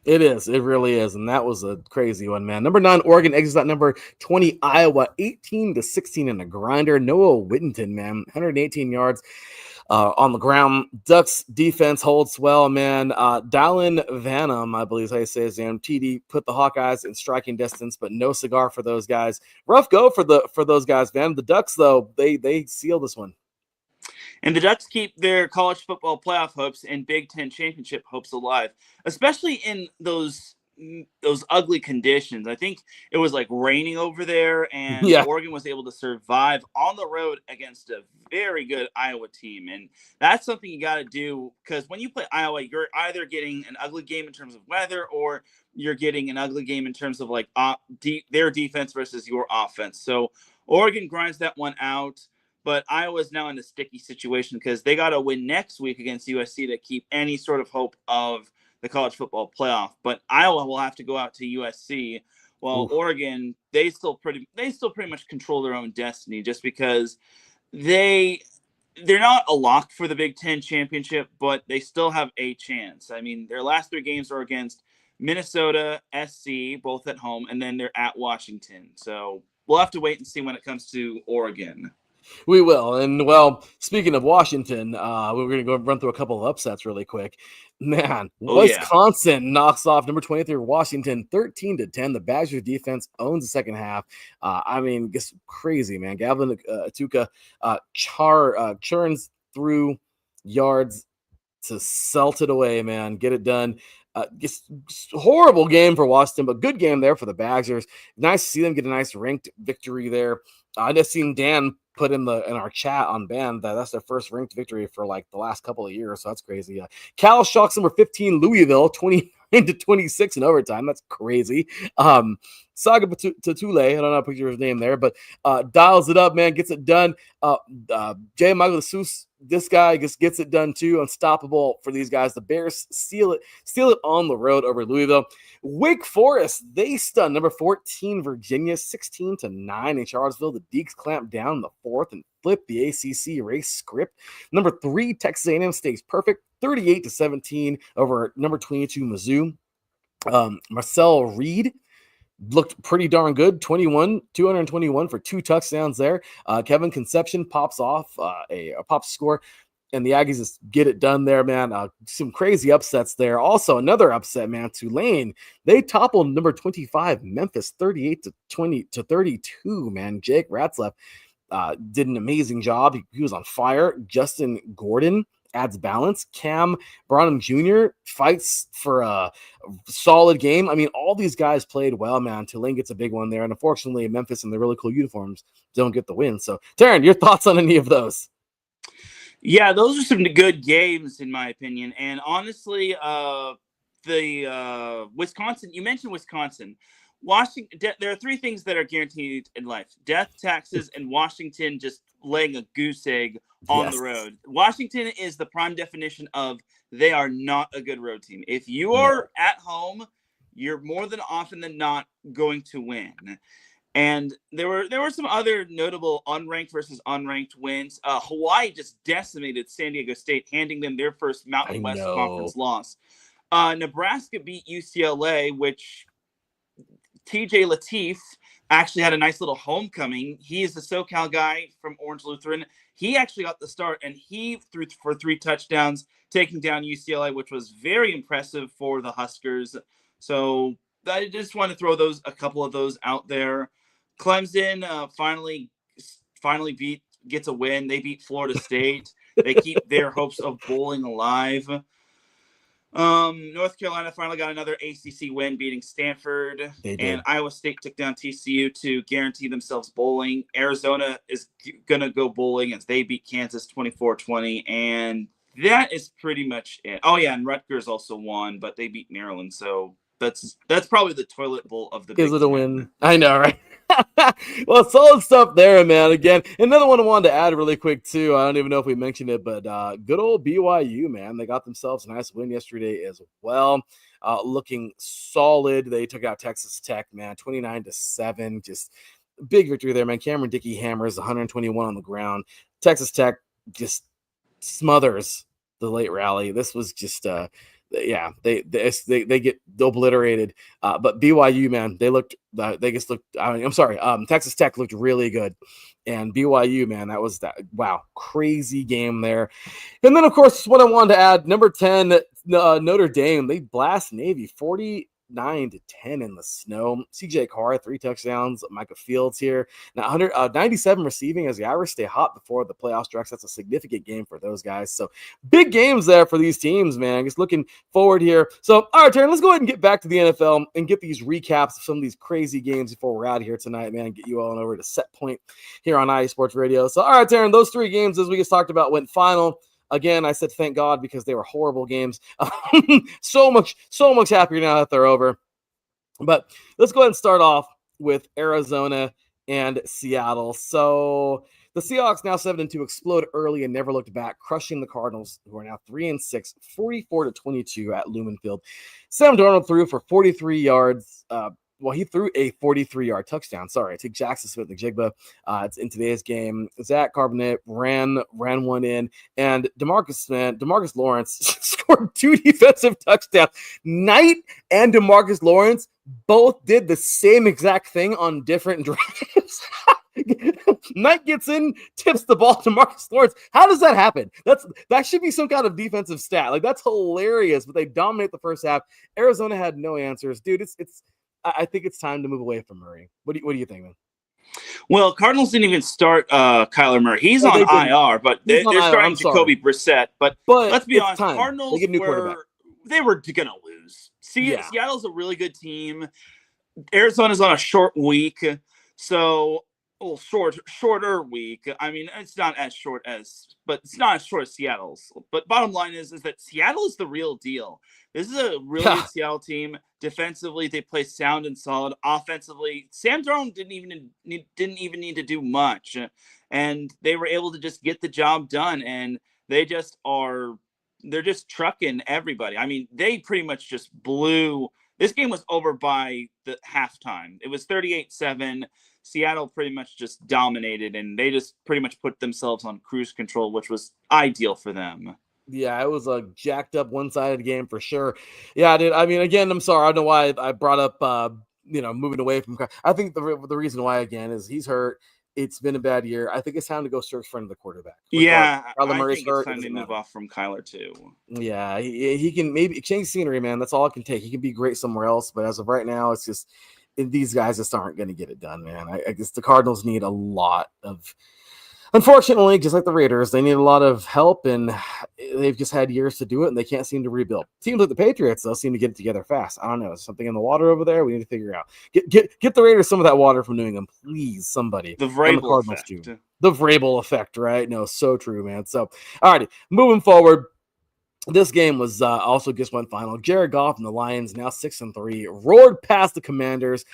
A: It is. It really is. And that was a crazy one, man. Number 9, Oregon exits out number 20, Iowa, 18-16 in a grinder. Noah Whittington, man, 118 yards on the ground. Ducks defense holds well, man. Dallin Vanham, I believe is how you say his name. TD put the Hawkeyes in striking distance, but no cigar for those guys. Rough go for those guys, man. The Ducks, though, they seal this one.
B: And the Ducks keep their college football playoff hopes and Big Ten championship hopes alive, especially in those ugly conditions. I think it was like raining over there, and Oregon was able to survive on the road against a very good Iowa team. And that's something you got to do, because when you play Iowa, you're either getting an ugly game in terms of weather, or you're getting an ugly game in terms of like their defense versus your offense. So Oregon grinds that one out. But Iowa's now in a sticky situation because they got to win next week against USC to keep any sort of hope of the college football playoff. But Iowa will have to go out to USC, while Oregon, they still pretty much control their own destiny, just because they're not a lock for the Big Ten championship, but they still have a chance. I mean, their last 3 games are against Minnesota, SC, both at home, and then they're at Washington. So we'll have to wait and see when it comes to Oregon.
A: We will. And, well, speaking of Washington, we're going to go run through a couple of upsets really quick. Man, Wisconsin knocks off number 23 Washington 13-10. The Badgers defense owns the second half. I mean, just crazy, man. Gavin Atuka churns through yards to selt it away, man. Get it done. Just horrible game for Washington, but good game there for the Badgers. Nice to see them get a nice ranked victory there. I just seen Dan put in our chat on band that's their first ranked victory for like the last couple of years, so that's crazy. Cal shocks number 15 Louisville 29-26 in overtime. That's crazy. Saga Tatule, I don't know how to picture his name there, but dials it up, man, gets it done. Jay Michael Seuss, this guy just gets it done too. Unstoppable for these guys. The Bears steal it on the road over Louisville. Wake Forest, they stun number 14 Virginia 16-9 in Charlottesville. The Deacs clamp down in the 4th and flip the ACC race script. Number 3 Texas A&M stays perfect 38-17 over number 22 Mizzou. Marcel Reed looked pretty darn good. 221 for 2 touchdowns there. Kevin Conception pops off a pop score, and the Aggies just get it done there, man. Some crazy upsets there. Also, another upset, man. Tulane, they toppled number 25 Memphis 38-32, man. Jake Ratzlaff did an amazing job. He was on fire. Justin Gordon adds balance. Cam Branham Jr. fights for a solid game. I mean, all these guys played well, man. Tulane gets a big one there. And unfortunately, Memphis and the really cool uniforms don't get the win. So, Teran, your thoughts on any of those?
B: Yeah, those are some good games, in my opinion. And honestly, the Wisconsin, you mentioned Wisconsin. Washington, there are 3 things that are guaranteed in life: death, taxes, and Washington just laying a goose egg on the road. Washington is the prime definition of they are not a good road team. If you are at home, you're more than often than not going to win. And there were some other notable unranked versus unranked wins. Hawaii just decimated San Diego State, handing them their first Mountain West Conference loss. Nebraska beat UCLA, which TJ Lateef actually had a nice little homecoming. He is the SoCal guy from Orange Lutheran. He actually got the start, and he threw for 3 touchdowns, taking down UCLA, which was very impressive for the Huskers. So I just want to throw a couple of those out there. Clemson finally gets a win. They beat Florida State. They keep their hopes of bowling alive. North Carolina finally got another ACC win, beating Stanford. And Iowa State took down TCU to guarantee themselves bowling. Arizona is going to go bowling as they beat Kansas 24-20. And that is pretty much it. Oh, yeah, and Rutgers also won, but they beat Maryland. So that's probably the toilet bowl of the Big
A: Is it a win? I know, right? Well, solid stuff there, man. Again, another one I wanted to add really quick, too. I don't even know if we mentioned it, but good old BYU, man. They got themselves a nice win yesterday as well. Looking solid. They took out Texas Tech, man, 29-7. Just big victory there, man. Cameron Dickey hammers 121 on the ground. Texas Tech just smothers the late rally. This was just they get obliterated. But BYU, man, Texas Tech looked really good. And BYU, man, that was crazy game there. And then, of course, what I wanted to add, number 10, Notre Dame, they blast Navy 49-10 in the snow. CJ Carr, 3 touchdowns. Micah Fields here. Now 97 receiving as the Irish stay hot before the playoff stretch. That's a significant game for those guys. So big games there for these teams, man. Just looking forward here. So, all right, Teran, let's go ahead and get back to the NFL and get these recaps of some of these crazy games before we're out of here tonight, man. Get you all over to Set Point here on IE Sports Radio. So, all right, Teran, those 3 games, as we just talked about, went final. Again, I said thank God because they were horrible games. So much happier now that they're over. But let's go ahead and start off with Arizona and Seattle. So the Seahawks, now 7-2, explode early and never looked back, crushing the Cardinals, who are now 3-6, 44-22 at Lumen Field. Sam Darnold threw for 43 yards. He threw a 43-yard touchdown. Sorry, to Jackson Smith-Njigba. It's in today's game. Zach Carbonet ran one in, and Demarcus Lawrence scored 2 defensive touchdowns. Knight and Demarcus Lawrence both did the same exact thing on different drives. Knight gets in, tips the ball to Marcus Lawrence. How does that happen? That should be some kind of defensive stat. Like, that's hilarious. But they dominate the first half. Arizona had no answers, dude. I think it's time to move away from Murray. What do you think, man?
B: Well, Cardinals didn't even start Kyler Murray. He's on IR, but they're starting Jacoby Brissett. But let's be honest, Cardinals they were going to lose. Seattle's a really good team. Arizona's on a short week, so shorter week. I mean, it's not as short as Seattle's. But bottom line is that Seattle is the real deal. This is a really good Seattle team. Defensively, they play sound and solid. Offensively, Sam Darnold didn't even need to do much, and they were able to just get the job done. And they're just trucking everybody. I mean, they pretty much just blew. This game was over by the halftime. It was 38-7. Seattle pretty much just dominated, and they just pretty much put themselves on cruise control, which was ideal for them.
A: Yeah, it was a jacked up one-sided game for sure. Yeah, dude. I mean, again, I'm sorry. I don't know why I brought up, moving away from. I think the reason why, again, is he's hurt. It's been a bad year. I think it's time to go search for another quarterback.
B: Yeah, I think it's time to move off from Kyler too.
A: Yeah, he can maybe change scenery, man. That's all it can take. He can be great somewhere else, but as of right now, it's just these guys just aren't going to get it done, man. I guess the Cardinals need a lot of. Unfortunately, just like the Raiders, they need a lot of help, and they've just had years to do it, and they can't seem to rebuild. Teams like the Patriots, they'll seem to get it together fast. I don't know. There's something in the water over there we need to figure out. Get the Raiders some of that water from New England, please, somebody.
B: The Vrabel effect.
A: Too. The Vrabel effect, right? No, so true, man. So, all righty, moving forward. This game was also just went final. Jared Goff and the Lions, now 6-3, roared past the Commanders,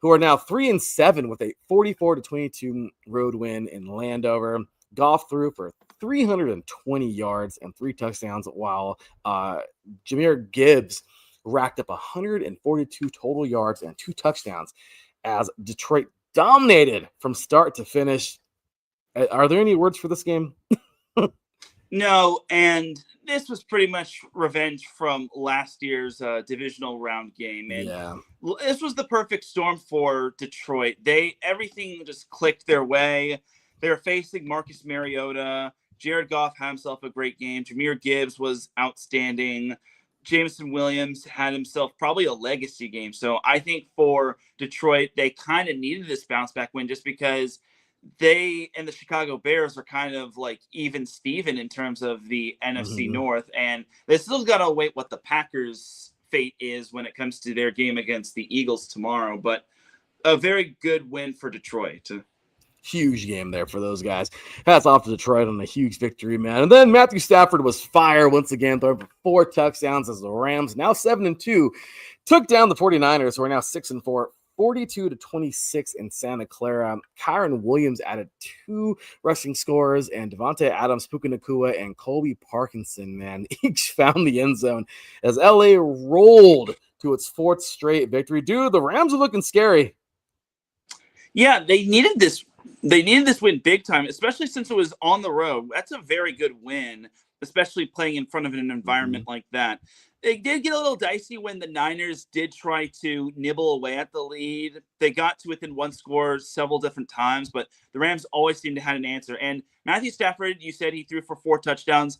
A: who are now 3-7 with a 44-22 road win in Landover. Goff threw for 320 yards and 3 touchdowns, while Jahmyr Gibbs racked up 142 total yards and 2 touchdowns as Detroit dominated from start to finish. Are there any words for this game?
B: No, and this was pretty much revenge from last year's divisional round game. And this was the perfect storm for Detroit. Everything just clicked their way. They were facing Marcus Mariota. Jared Goff had himself a great game. Jahmyr Gibbs was outstanding. Jameson Williams had himself probably a legacy game. So I think for Detroit, they kind of needed this bounce back win just because they and the Chicago Bears are kind of like even Steven in terms of the NFC North, and they still got to wait what the Packers' fate is when it comes to their game against the Eagles tomorrow. But a very good win for Detroit.
A: Huge game there for those guys. Hats off to Detroit on a huge victory, man. And then Matthew Stafford was fire once again, throwing for 4 touchdowns as the Rams, now 7-2, took down the 49ers, who are now 6-4. 42-26 in Santa Clara. Kyron Williams added 2 rushing scores, and Devontae Adams, Puka Nacua, and Colby Parkinson, man, each found the end zone as LA rolled to its 4th straight victory. Dude, the Rams are looking scary.
B: Yeah, they needed this. They needed this win big time, especially since it was on the road. That's a very good win, especially playing in front of an environment like that. It did get a little dicey when the Niners did try to nibble away at the lead. They got to within 1 score several different times, but the Rams always seemed to have an answer. And Matthew Stafford, you said he threw for 4 touchdowns.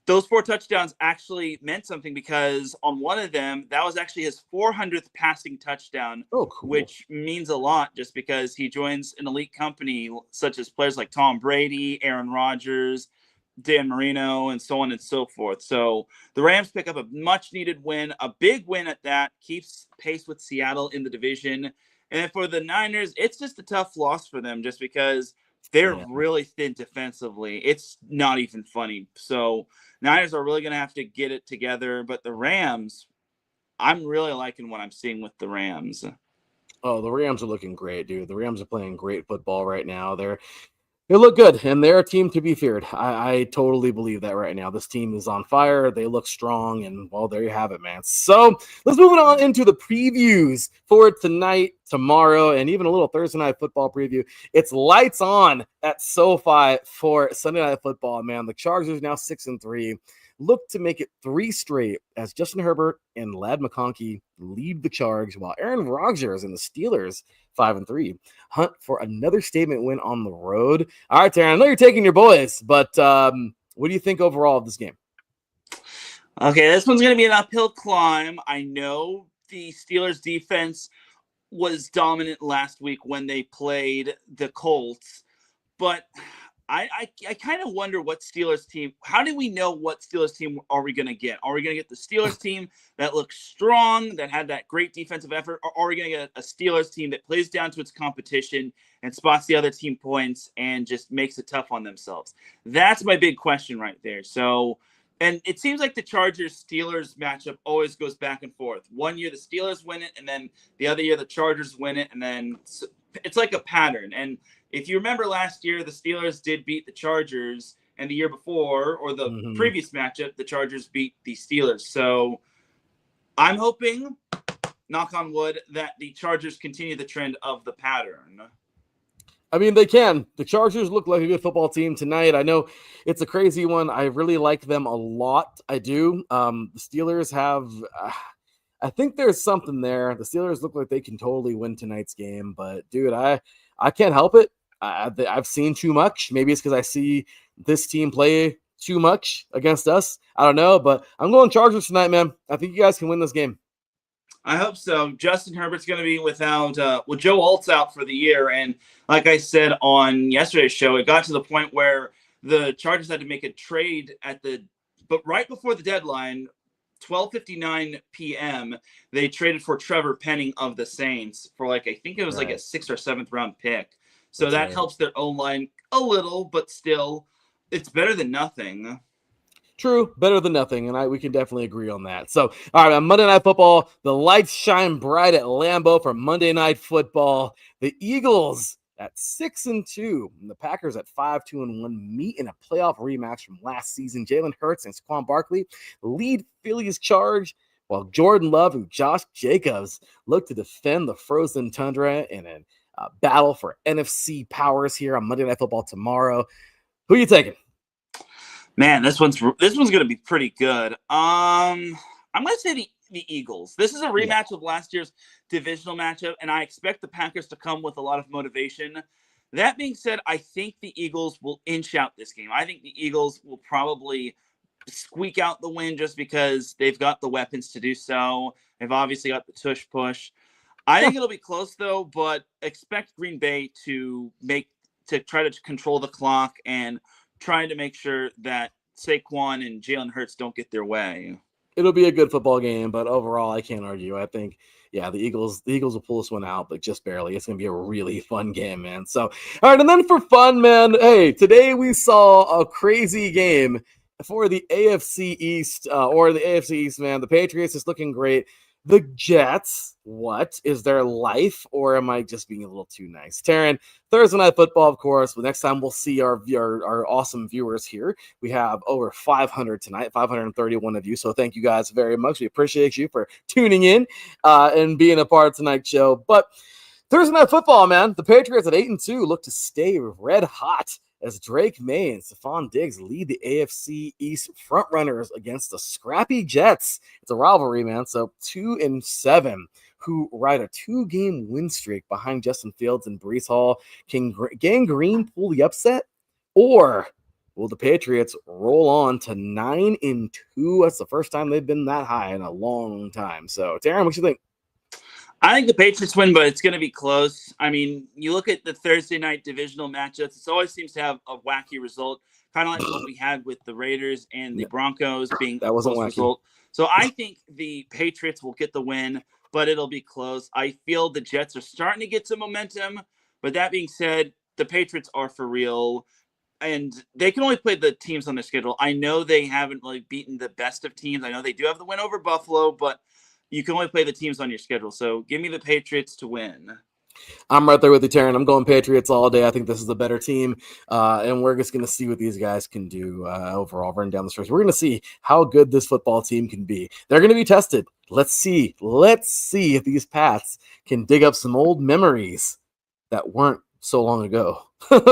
B: Those 4 touchdowns actually meant something because on one of them, that was actually his 400th passing touchdown,
A: cool.
B: Which means a lot just because he joins an elite company such as players like Tom Brady, Aaron Rodgers, Dan Marino, and so on and so forth. So the Rams pick up a much-needed win, a big win at that, keeps pace with Seattle in the division. And for the Niners, it's just a tough loss for them just because they're really thin defensively. It's not even funny. So Niners are really going to have to get it together. But the Rams, I'm really liking what I'm seeing with the Rams.
A: Oh, the Rams are looking great, dude. The Rams are playing great football right now. They look good, and they're a team to be feared. I totally believe that right now. This team is on fire. They look strong, and, well, there you have it, man. So let's move on into the previews for tonight, tomorrow, and even a little Thursday night football preview. It's lights on at SoFi for Sunday night football, man. The Chargers now 6-3. Look to make it 3 straight as Justin Herbert and Ladd McConkey lead the charge, while Aaron Rodgers and the Steelers 5-3 hunt for another statement win on the road. All right, Teran, I know you're taking your boys, but what do you think overall of this game?
B: Okay, this one's going to be an uphill climb. I know the Steelers defense was dominant last week when they played the Colts, but I kind of wonder what Steelers team, how do we know what Steelers team are we going to get? Are we going to get the Steelers team that looks strong, that had that great defensive effort, or are we going to get a Steelers team that plays down to its competition and spots the other team points and just makes it tough on themselves? That's my big question right there. So, and it seems like the Chargers-Steelers matchup always goes back and forth. One year the Steelers win it, and then the other year the Chargers win it, and then it's like a pattern. And if you remember last year, the Steelers did beat the Chargers, and the year before, or the previous matchup, the Chargers beat the Steelers. So I'm hoping, knock on wood, that the Chargers continue the trend of the pattern.
A: I mean, they can. The Chargers look like a good football team tonight. I know it's a crazy one. I really like them a lot. I do. The Steelers have I think there's something there. The Steelers look like they can totally win tonight's game. But, dude, I can't help it. I've seen too much. Maybe it's because I see this team play too much against us. I don't know. But I'm going Chargers tonight, man. I think you guys can win this game.
B: I hope so. Justin Herbert's going to be without Joe Alt's out for the year. And like I said on yesterday's show, it got to the point where the Chargers had to make a trade but right before the deadline, 12:59 p.m., they traded for Trevor Penning of the Saints for I think it was like a 6th or 7th round pick. So that helps their O-line a little, but still, it's better than nothing.
A: True, better than nothing, and we can definitely agree on that. So, all right, on Monday Night Football, the lights shine bright at Lambeau for Monday Night Football. The Eagles at 6-2, and the Packers at 5-2-1 meet in a playoff rematch from last season. Jalen Hurts and Saquon Barkley lead Philly's charge, while Jordan Love and Josh Jacobs look to defend the frozen tundra in a battle for NFC powers here on Monday Night Football tomorrow. Who are you taking?
B: Man, this one's going to be pretty good. I'm going to say the Eagles. This is a rematch of last year's divisional matchup, and I expect the Packers to come with a lot of motivation. That being said, I think the Eagles will inch out this game. I think the Eagles will probably squeak out the win just because they've got the weapons to do so. They've obviously got the tush push. I think it'll be close, though, but expect Green Bay to try to control the clock and trying to make sure that Saquon and Jalen Hurts don't get their way.
A: It'll be a good football game, but overall, I can't argue. I think, the Eagles will pull this one out, but just barely. It's going to be a really fun game, man. So, all right, and then for fun, man, hey, today we saw a crazy game for the AFC East, man. The Patriots is looking great. The Jets, what? Is there life, or am I just being a little too nice? Teran, Thursday Night Football, of course. But next time we'll see our awesome viewers here. We have over 500 tonight, 531 of you. So thank you guys very much. We appreciate you for tuning in and being a part of tonight's show. But Thursday Night Football, man. The Patriots at 8-2 look to stay red hot as Drake May and Stephon Diggs lead the AFC East frontrunners against the scrappy Jets. It's a rivalry, man. So 2-7, who ride a 2-game win streak behind Justin Fields and Breece Hall. Can Gang Green pull the upset? Or will the Patriots roll on to 9-2? That's the first time they've been that high in a long time. So, Teran, what you think?
B: I think the Patriots win, but it's going to be close. I mean, you look at the Thursday night divisional matchups, it always seems to have a wacky result, kind of like what we had with the Raiders and the Broncos being
A: that wasn't
B: a close
A: wacky
B: result. So I think the Patriots will get the win, but it'll be close. I feel the Jets are starting to get some momentum, but that being said, the Patriots are for real, and they can only play the teams on their schedule. I know they haven't really beaten the best of teams. I know they do have the win over Buffalo, but you can only play the teams on your schedule. So give me the Patriots to win.
A: I'm right there with you, Teran. I'm going Patriots all day. I think this is the better team, and we're just going to see what these guys can do overall, running down the stretch. We're going to see how good this football team can be. They're going to be tested. Let's see if these Pats can dig up some old memories that weren't so long ago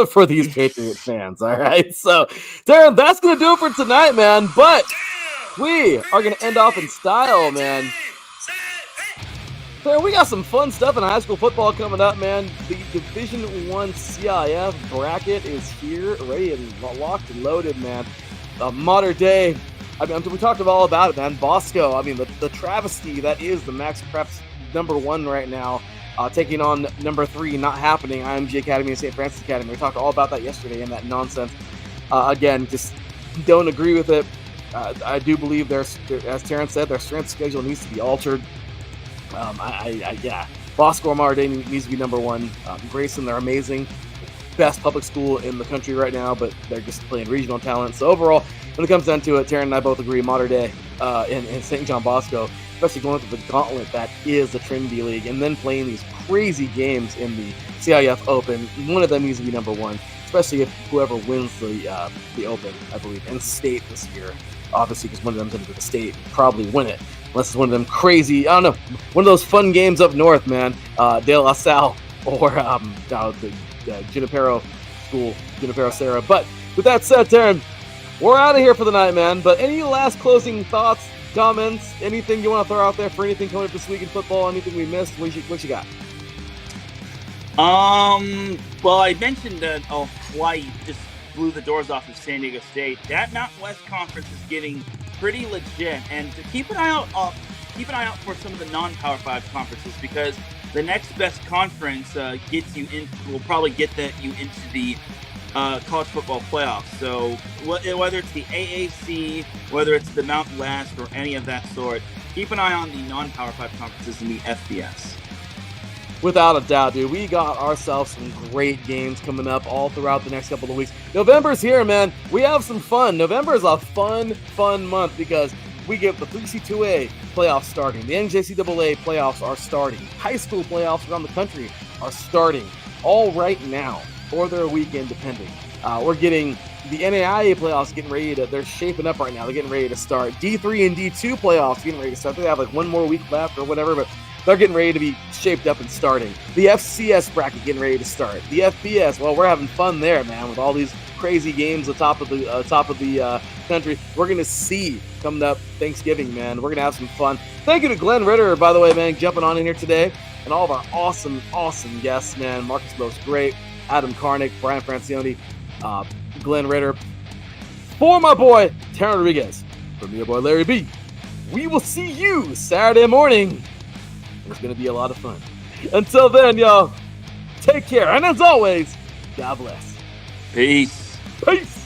A: for these Patriot fans. All right, so Teran, that's going to do it for tonight, man. But we are going to end off in style, man. So we got some fun stuff in high school football coming up, man. The Division I CIF bracket is here, ready and locked and loaded, man. Modern day, I mean, we talked all about it, man. Bosco, I mean, the travesty that is the Max Preps #1 right now, taking on #3, not happening, IMG Academy and St. Francis Academy. We talked all about that yesterday and that nonsense. Again, just don't agree with it. I do believe as Teran said, their strength schedule needs to be altered. Bosco or Mater Dei needs to be #1. Grayson, they're amazing. Best public school in the country right now, but they're just playing regional talent. So overall, when it comes down to it, Teran and I both agree, Mater Dei and St. John Bosco, especially going through the gauntlet that is the Trinity League, and then playing these crazy games in the CIF Open. One of them needs to be #1, especially if whoever wins the Open, I believe, and state this year. Obviously, because one of them's going to go to state, probably win it. Unless it's one of them crazy, I don't know, one of those fun games up north, man. De La Salle or the Junipero School, Junipero Serra. But with that said, Teran, we're out of here for the night, man. But any last closing thoughts, comments, anything you want to throw out there for anything coming up this week in football, anything we missed? What you got?
B: Well, I mentioned that Hawaii just blew the doors off of San Diego State. That Mountain West Conference is getting pretty legit, and to keep an eye out for some of the non-Power 5 conferences, because the next best conference will probably get you into the college football playoffs. So whether it's the AAC, whether it's the Mountain West, or any of that sort, keep an eye on the non-Power 5 conferences in the FBS.
A: Without a doubt, dude. We got ourselves some great games coming up all throughout the next couple of weeks. November's here, man. We have some fun. November is a fun month because we get the 3C2A playoffs starting. The NJCAA playoffs are starting. High school playoffs around the country are starting all right now, or they're a weekend depending. We're getting the NAIA playoffs getting ready they're shaping up right now. They're getting ready to start. D3 and D2 playoffs getting ready to start. They have like one more week left or whatever, but they're getting ready to be shaped up and starting. The FCS bracket getting ready to start. The FBS, well, we're having fun there, man, with all these crazy games at top of the country. We're going to see coming up Thanksgiving, man. We're going to have some fun. Thank you to Glenn Ritter, by the way, man, jumping on in here today. And all of our awesome guests, man. Marcus Lowe's great. Adam Karnick, Brian Francione, Glenn Ritter. For my boy, Teran Rodriguez. For me, your boy, Larry B. We will see you Saturday morning. It's going to be a lot of fun. Until then, y'all, take care. And as always, God bless.
B: Peace.
A: Peace.